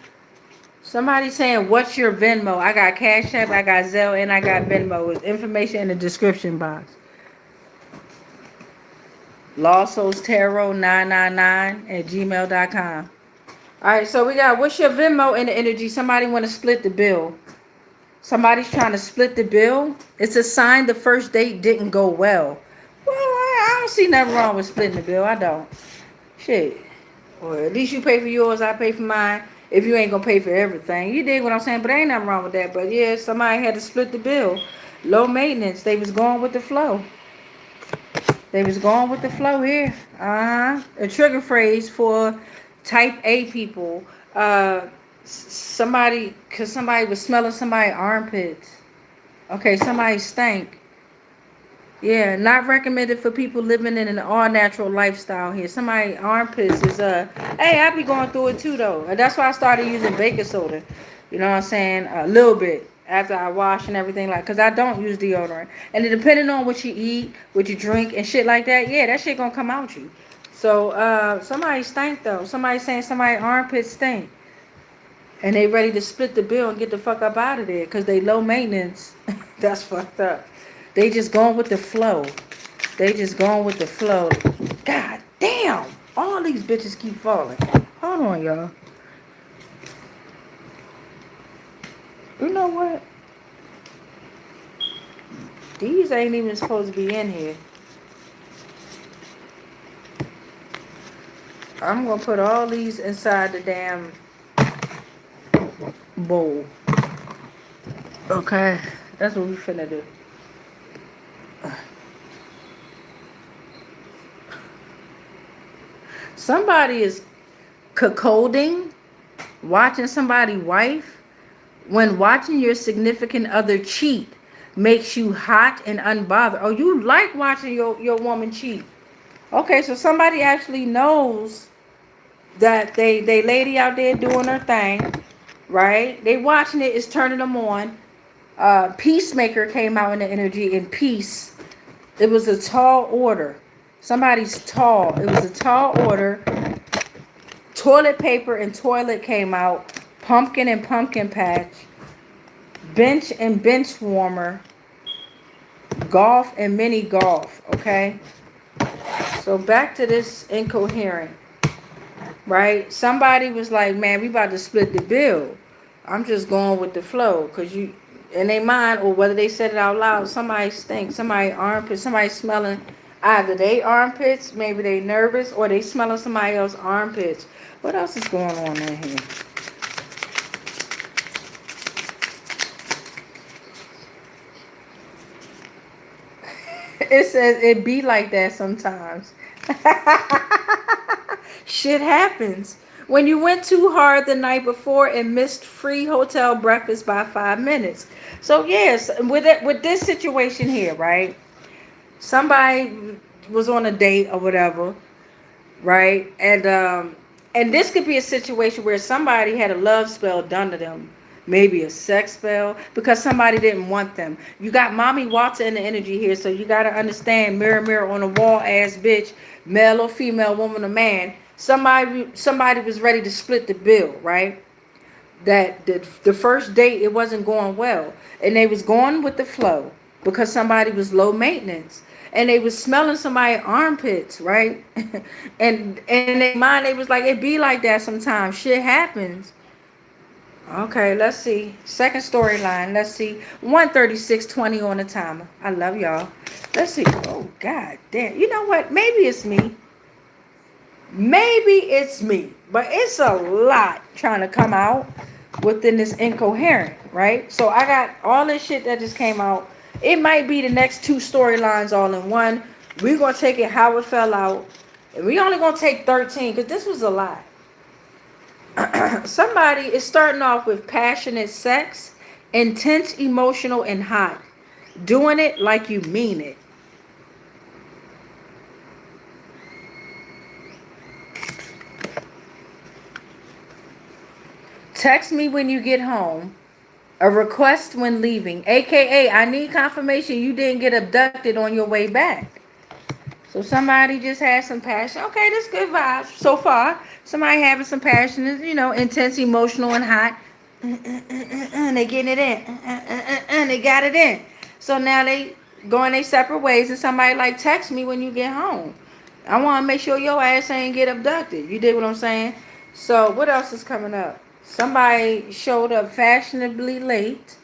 Somebody saying, what's your Venmo? I got Cash App, I got Zelle, and I got Venmo. With information in the description box. LostSoulsTarot999@gmail.com. Alright, so we got, what's your Venmo in the energy? Somebody want to split the bill. Somebody's trying to split the bill. It's a sign the first date didn't go well. Well, I don't see nothing wrong with splitting the bill. I don't. Shit. Or at least you pay for yours, I pay for mine. If you ain't gonna pay for everything. You dig what I'm saying? But ain't nothing wrong with that. But yeah, somebody had to split the bill. Low maintenance. They was going with the flow. They was going with the flow here. A trigger phrase for type A people. Somebody was smelling somebody's armpits. Okay, somebody stank. Yeah, not recommended for people living in an all-natural lifestyle here. Somebody armpits is, hey, I be going through it too, though. And that's why I started using baking soda. You know what I'm saying? A little bit after I wash and everything, like, because I don't use deodorant. And it depending on what you eat, what you drink, and shit like that, yeah, that shit gonna come out you. So, somebody stank, though. Somebody saying somebody's armpits stink. And they ready to split the bill and get the fuck up out of there because they low maintenance. That's fucked up. They just going with the flow. They just going with the flow. God damn. All these bitches keep falling. Hold on, y'all. You know what? These ain't even supposed to be in here. I'm going to put all these inside the damn bowl. Okay. That's what we finna do. Somebody is cuckolding, watching somebody's wife, when watching your significant other cheat makes you hot and unbothered. Oh, you like watching your woman cheat. Okay, so somebody actually knows that they lady out there doing her thing, right? They watching it, it's turning them on. Peacemaker came out in the energy in peace. It was a tall order. Somebody's tall. It was a tall order. Toilet paper and toilet came out. Pumpkin and pumpkin patch. Bench and bench warmer. Golf and mini golf. Okay. So back to this incoherent. Right? Somebody was like, man, we about to split the bill. I'm just going with the flow. Because you, in their mind, or whether they said it out loud, somebody stinks. Somebody armpits. Somebody smelling either they armpits, maybe they nervous, or they smelling somebody else's armpits. What else is going on in here? It says it be like that sometimes. Shit happens. When you went too hard the night before and missed free hotel breakfast by 5 minutes. So yes, with this situation here, right? Somebody was on a date or whatever, right? And this could be a situation where somebody had a love spell done to them, maybe a sex spell, because somebody didn't want them. You got Mommy WATA in the energy here, so you got to understand, mirror, mirror on the wall ass bitch, male or female, woman or man. Somebody was ready to split the bill, right? That the first date, it wasn't going well, and they was going with the flow because somebody was low maintenance. And they was smelling somebody's armpits, right? and in their mind, they was like, it be like that sometimes. Shit happens. Okay, let's see. Second storyline. Let's see. 1:36:20 on the timer. I love y'all. Let's see. Oh, God damn. You know what? Maybe it's me. Maybe it's me. But it's a lot trying to come out within this incoherent, right? So I got all this shit that just came out. It might be the next two storylines all in one. We're going to take it how it fell out. And we only going to take 13 because this was a lot. Somebody is starting off with passionate sex, intense, emotional, and hot. Doing it like you mean it. Text me when you get home. A request when leaving. AKA, I need confirmation you didn't get abducted on your way back. So somebody just had some passion. Okay, that's good vibes so far. Somebody having some passion, intense, emotional, and hot. They getting it in. They got it in. So now they going their separate ways, and somebody like, text me when you get home. I want to make sure your ass ain't get abducted. You dig what I'm saying? So what else is coming up? Somebody showed up fashionably late.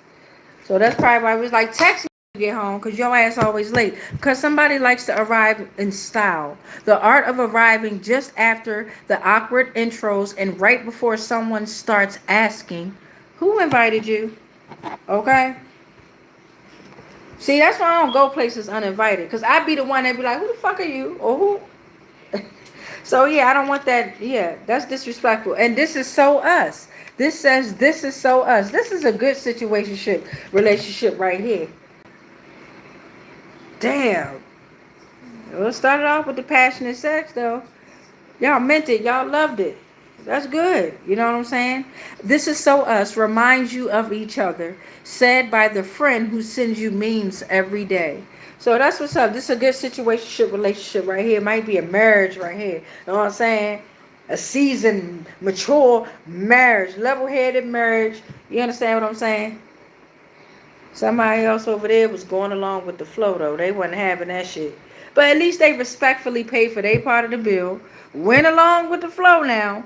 So that's probably why it was like, text me when you get home, because your ass always late. Because somebody likes to arrive in style. The art of arriving just after the awkward intros and right before someone starts asking, who invited you? Okay? See, that's why I don't go places uninvited. Because I be the one that be like, who the fuck are you? Or who? So yeah, I don't want that. Yeah, that's disrespectful. And this is so us. This says this is so us. This is a good relationship right here. Damn. Well, it started off with the passionate sex though. Y'all meant it. Y'all loved it. That's good. You know what I'm saying? This is so us. Reminds you of each other. Said by the friend who sends you memes every day. So that's what's up. This is a good relationship right here. It might be a marriage right here. You know what I'm saying? A seasoned, mature marriage. Level-headed marriage. You understand what I'm saying? Somebody else over there was going along with the flow, though. They wasn't having that shit. But at least they respectfully paid for their part of the bill. Went along with the flow now.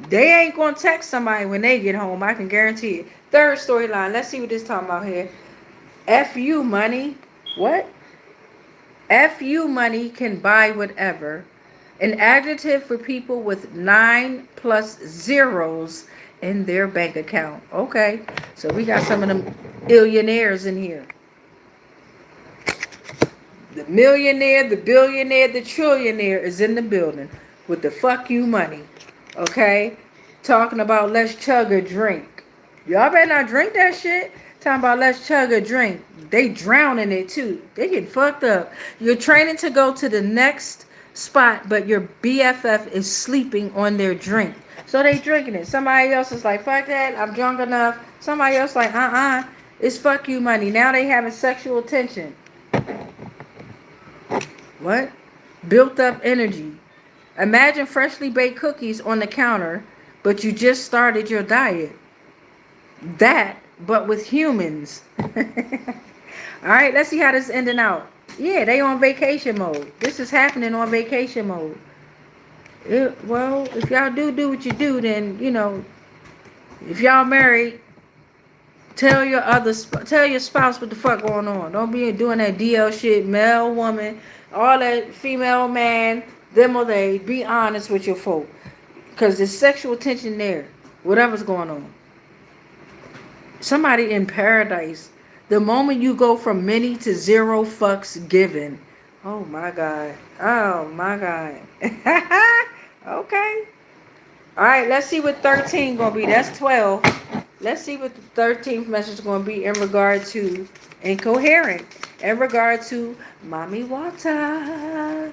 They ain't going to text somebody when they get home. I can guarantee it. Third storyline. Let's see what this talking about here. FU money. What? FU money can buy whatever. An adjective for people with 9 plus zeros in their bank account. Okay. So we got some of them billionaires in here. The millionaire, the billionaire, the trillionaire is in the building with the fuck you money. Okay? Talking about let's chug a drink. Y'all better not drink that shit. Talking about let's chug a drink. They drown in it too. They get fucked up. You're training to go to the next spot, but your BFF is sleeping on their drink. So they drinking it. Somebody else is like, fuck that, I'm drunk enough. Somebody else like, it's fuck you money. Now they having sexual tension. What? Built up energy. Imagine freshly baked cookies on the counter, but you just started your diet. That, but with humans. All right, let's see how this is ending out. Yeah, they on vacation mode. This is happening on vacation mode. Well, if y'all do what you do, then, if y'all married, tell your spouse what the fuck going on. Don't be doing that DL shit, male, woman, all that female, man, them or they. Be honest with your folk. Because there's sexual tension there. Whatever's going on. Somebody in paradise. The moment you go from many to zero fucks given. Oh my God. Oh my God. Okay. All right, let's see what 13 going to be. That's 12. Let's see what the 13th message is going to be in regard to incoherent. In regard to Mami WATA.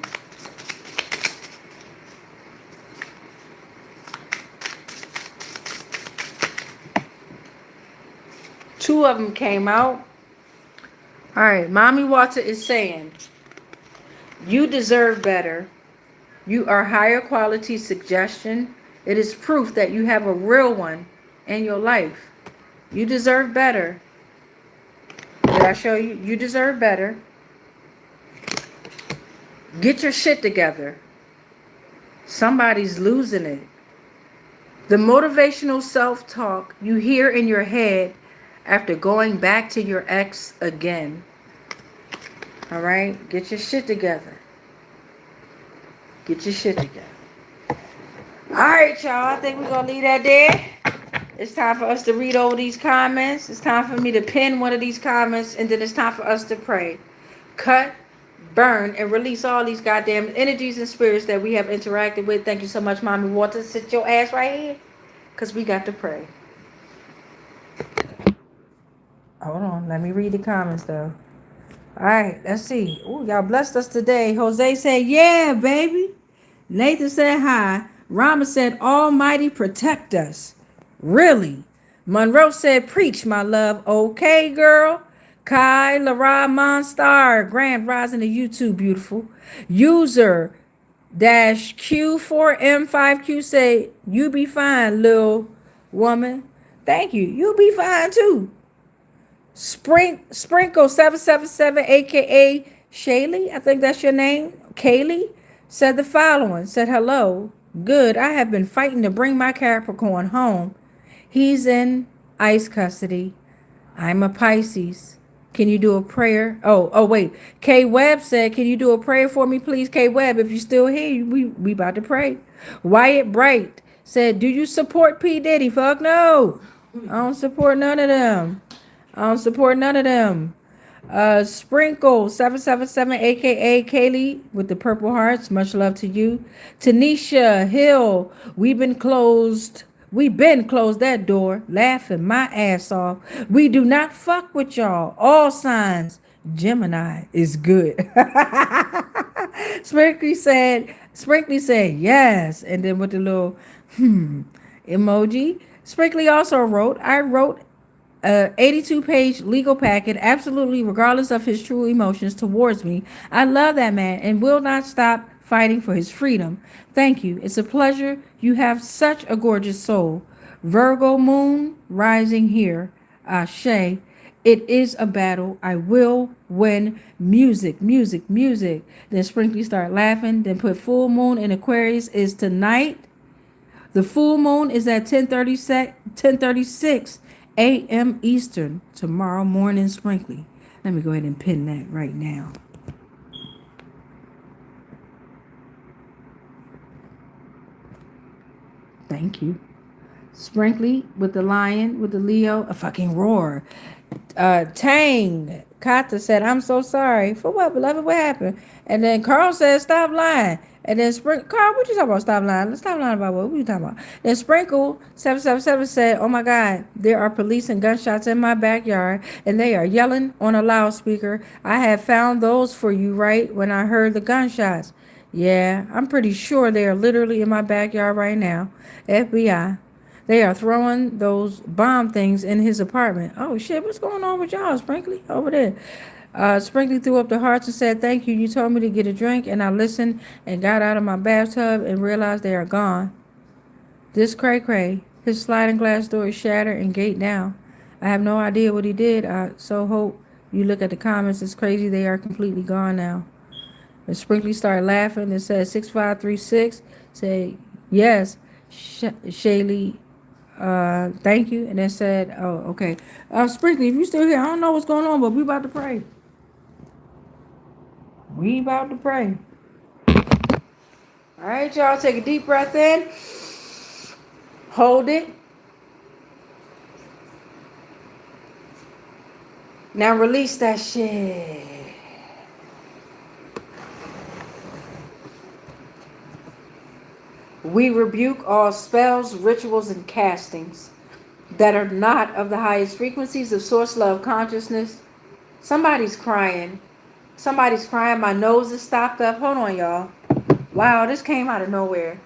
Two of them came out. All right, Mami WATA is saying, you deserve better. You are higher quality suggestion. It is proof that you have a real one in your life. You deserve better. Did I show you? You deserve better. Get your shit together. Somebody's losing it. The motivational self-talk you hear in your head after going back to your ex again. All right? Get your shit together. Get your shit together. All right, y'all. I think we're going to leave that there. It's time for us to read over these comments. It's time for me to pin one of these comments, and then it's time for us to pray. Cut, burn, and release all these goddamn energies and spirits that we have interacted with. Thank you so much, Mami WATA. Sit your ass right here, because we got to pray. Hold on. Let me read the comments, though. All right. Let's see. Oh, y'all blessed us today. Jose said, yeah, baby. Nathan said hi. Rama said, Almighty protect us. Really? Monroe said, preach, my love. Okay, girl. Kai, Lara, Monstar, Grand Rising to YouTube, beautiful. User dash Q4M5Q say, you be fine, little woman. Thank you. You be fine too. Sprinkle 777, aka Shaylee, I think that's your name. Kaylee said the following, said hello. Good. I have been fighting to bring my Capricorn home. He's in ICE custody. I'm a Pisces. Can you do a prayer? Oh, wait. K Webb said, can you do a prayer for me, please? K Webb, if you're still here, we about to pray. Wyatt Bright said, do you support P. Diddy? Fuck no. I don't support none of them. Sprinkle 777, aka Kaylee with the purple hearts. Much love to you. Tanisha Hill, we've been closed that door, laughing my ass off. We do not fuck with y'all. All signs. Gemini is good. Sprinkly said yes, and then with the little emoji. Sprinkly also wrote, I wrote 82-page legal packet, absolutely regardless of his true emotions towards me. I love that man and will not stop fighting for his freedom. Thank you. It's a pleasure. You have such a gorgeous soul. Virgo moon rising here. Ashe. It is a battle. I will win. Music, music, music. Then Sprinkly start laughing. Then put full moon in Aquarius is tonight. The full moon is at 10:36 a.m. Eastern tomorrow morning, Sprinkly. Let me go ahead and pin that right now. Thank you. Sprinkly with the lion, with the Leo, a fucking roar. Tang, Kata said, I'm so sorry. For what, beloved? What happened? And then Carl said, stop lying. And then Carl, what you talking about? Stop lying. Let's stop lying about what you talking about. Then Sprinkle 777 said, oh my God, there are police and gunshots in my backyard, and they are yelling on a loudspeaker. I had found those for you right when I heard the gunshots. Yeah, I'm pretty sure they are literally in my backyard right now. FBI. They are throwing those bomb things in his apartment. Oh shit, what's going on with y'all, Sprinkly? Over there. Sprinkly threw up the hearts and said, thank you. You told me to get a drink, and I listened and got out of my bathtub and realized they are gone. This cray cray. His sliding glass door is shattered and gate down. I have no idea what he did. I so hope you look at the comments. It's crazy they are completely gone now. And Sprinkly started laughing and said 6536. Say yes, Shaylee. Thank you. And then said, oh, okay. Sprinkly, if you still here, I don't know what's going on, but we about to pray. We about to pray. All right, y'all, take a deep breath in. Hold it. Now release that shit. We rebuke all spells, rituals, and castings that are not of the highest frequencies of source love consciousness. Somebody's crying. Somebody's crying. My nose is stopped up. Hold on, y'all. Wow, this came out of nowhere.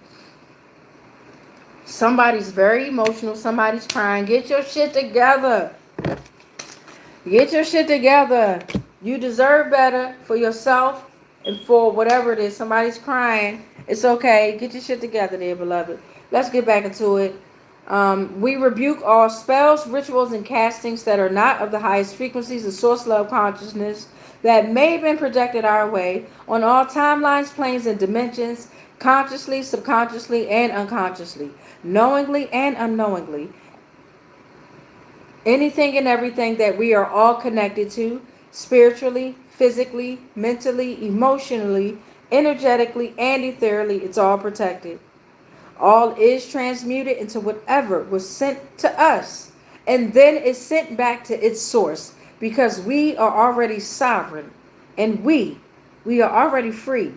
Somebody's very emotional. Somebody's crying. Get your shit together. Get your shit together. You deserve better for yourself and for whatever it is. Somebody's crying. It's okay. Get your shit together there, beloved. Let's get back into it. We rebuke all spells, rituals, and castings that are not of the highest frequencies of source love consciousness that may have been projected our way on all timelines, planes, and dimensions, consciously, subconsciously, and unconsciously, knowingly and unknowingly. Anything and everything that we are all connected to, spiritually, physically, mentally, emotionally, energetically, and ethereally, it's all protected. All is transmuted into whatever was sent to us, and then is sent back to its source, because we are already sovereign, and we are already free.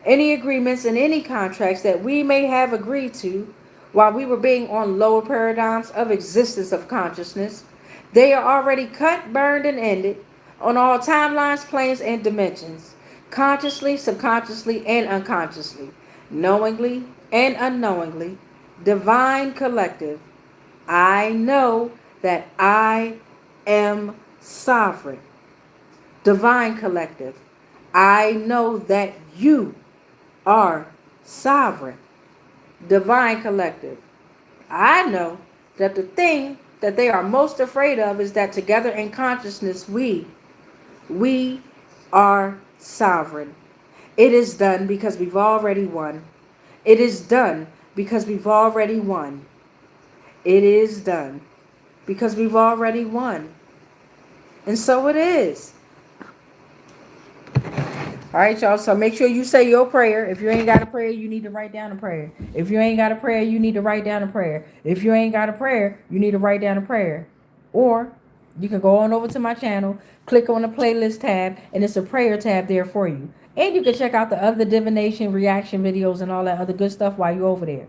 Any agreements and any contracts that we may have agreed to while we were being on lower paradigms of existence of consciousness, they are already cut, burned, and ended on all timelines, planes, and dimensions, consciously, subconsciously, and unconsciously, knowingly and unknowingly. Divine collective, I know that I am sovereign. Divine collective, I know that you are sovereign. Divine collective, I know that the thing that they are most afraid of is that together in consciousness we are sovereign. It is done because we've already won. It is done because we've already won. It is done because we've already won. And so it is. All right, y'all. So make sure you say your prayer. If you ain't got a prayer, you need to write down a prayer. If you ain't got a prayer, you need to write down a prayer. If you ain't got a prayer, you need to write down a prayer. Or you can go on over to my channel, click on the playlist tab, and it's a prayer tab there for you. And you can check out the other divination reaction videos and all that other good stuff while you're over there.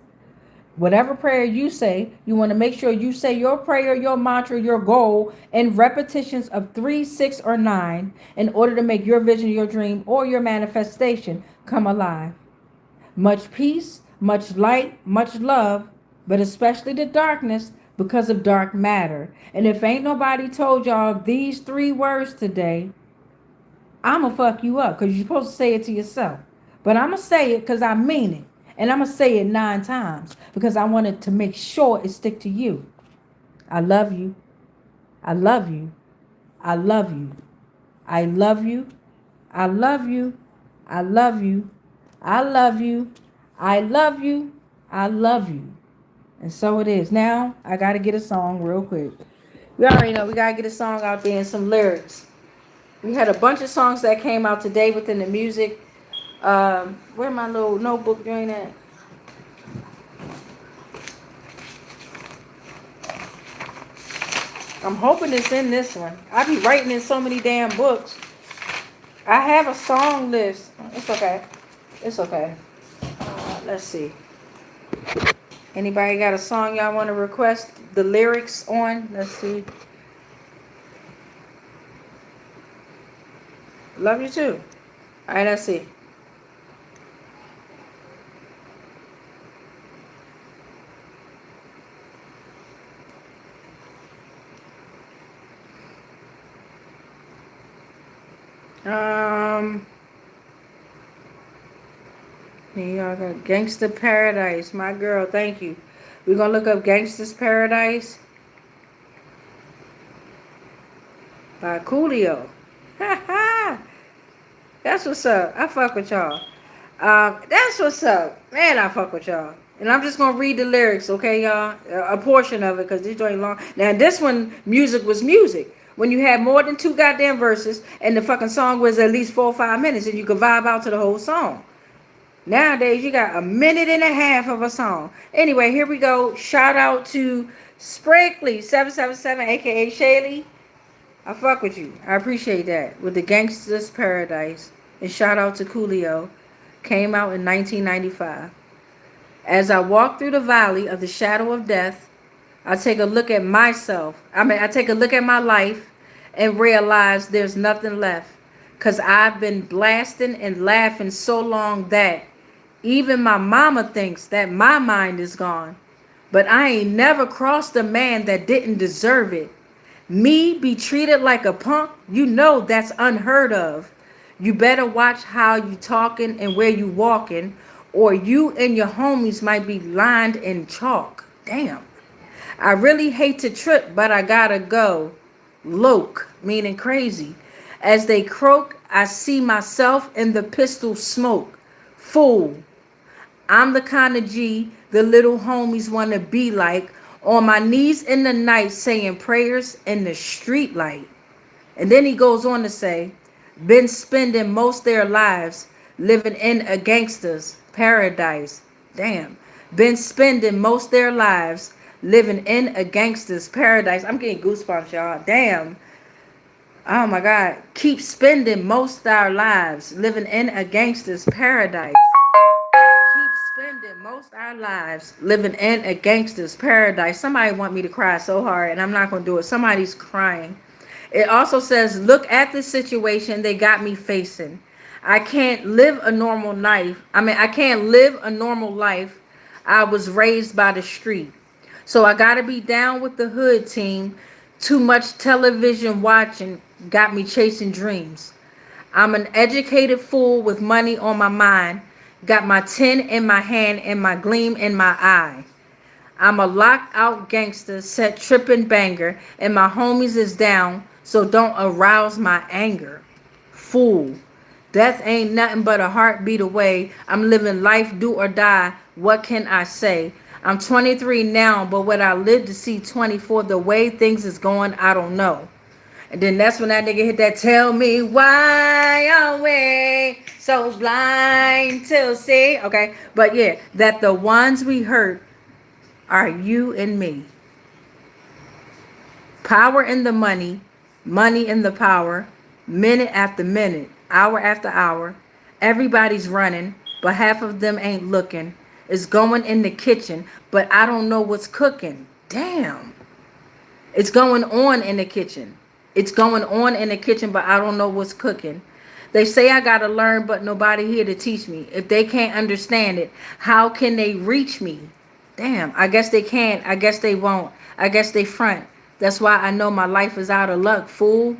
Whatever prayer you say, you want to make sure you say your prayer, your mantra, your goal in repetitions of 3, 6, or 9 in order to make your vision, your dream, or your manifestation come alive. Much peace, much light, much love, but especially the darkness because of dark matter. And if ain't nobody told y'all these 3 words today, I'm going to fuck you up because you're supposed to say it to yourself. But I'm going to say it because I mean it. And I'm going to say it 9 times because I wanted to make sure it stick to you. I love you. I love you. I love you. I love you. I love you. I love you. I love you. I love you. I love you. And so it is. Now, I got to get a song real quick. We already know we got to get a song out there and some lyrics. We had a bunch of songs that came out today within the music. Where my little notebook joint at? I'm hoping it's in this one. I be writing in so many damn books. I have a song list. It's okay. It's okay. Let's see. Anybody got a song y'all want to request the lyrics on? Let's see. Love you too. All right, let's see. Y'all got Gangsta Paradise. My girl, thank you. We're gonna look up Gangsta's Paradise by Coolio. Ha ha! That's what's up. I fuck with y'all. That's what's up. Man, I fuck with y'all. And I'm just gonna read the lyrics, okay, y'all? A portion of it, because this joint long. Now, this one, music was music. When you had more than 2 goddamn verses, and the fucking song was at least 4 or 5 minutes, and you could vibe out to the whole song. Nowadays, you got a minute and a half of a song. Anyway, here we go. Shout out to Sprakeley777, aka Shaylee. I fuck with you. I appreciate that. With the Gangsta's Paradise. And shout out to Coolio. Came out in 1995. As I walk through the valley of the shadow of death, I take a look at myself. I take a look at my life and realize there's nothing left. Because I've been blasting and laughing so long that even my mama thinks that my mind is gone. But I ain't never crossed a man that didn't deserve it. Me be treated like a punk, you know that's unheard of. You better watch how you talking and where you walking, or you and your homies might be lined in chalk. Damn. I really hate to trip, but I gotta go. Loke, meaning crazy. As they croak, I see myself in the pistol smoke. Fool. I'm the kind of G the little homies want to be like, on my knees in the night saying prayers in the street light. And then he goes on to say, been spending most their lives living in a gangster's paradise. Damn. Been spending most their lives living in a gangster's paradise. I'm getting goosebumps, y'all. Damn. Oh my God. Keep spending most our lives living in a gangster's paradise. Keep spending most our lives living in a gangster's paradise. Somebody want me to cry so hard, and I'm not going to do it. Somebody's crying. It also says, look at the situation they got me facing. I can't live a normal life. I can't live a normal life. I was raised by the street. So I got to be down with the hood team. Too much television watching got me chasing dreams. I'm an educated fool with money on my mind. Got my 10 in my hand and my gleam in my eye. I'm a locked out gangster, set tripping banger, and my homies is down, so don't arouse my anger. Fool. Death ain't nothing but a heartbeat away. I'm living life do or die. What can I say? I'm 23 now, but what I live to see 24, the way things is going, I don't know. And then that's when that nigga hit that, tell me why are we so blind to see? Okay, but yeah, that the ones we hurt are you and me. Power in the money, money in the power, minute after minute, hour after hour. Everybody's running, but half of them ain't looking. It's going in the kitchen, but I don't know what's cooking. Damn. It's going on in the kitchen. It's going on in the kitchen, but I don't know what's cooking. They say I gotta learn, but nobody here to teach me. If they can't understand it, how can they reach me? Damn, I guess they can't. I guess they won't. I guess they front. That's why I know my life is out of luck, fool.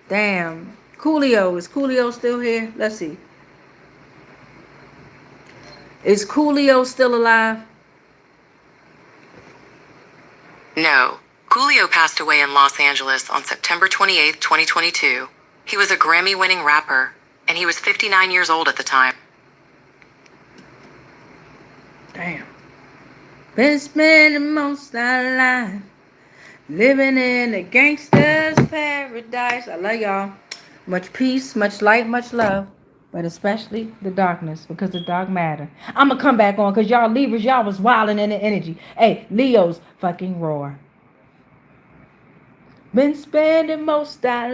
Damn. Coolio. Is Coolio still here? Let's see. Is Coolio still alive? No. Coolio passed away in Los Angeles on September 28, 2022. He was a Grammy-winning rapper, and he was 59 years old at the time. Damn. Been spending most our life living in a gangster's paradise. I love y'all. Much peace, much light, much love. But especially the darkness, because the dark matter. I'm going to come back on because y'all Libras, y'all was wilding in the energy. Hey, Leos, fucking roar. Been spending most our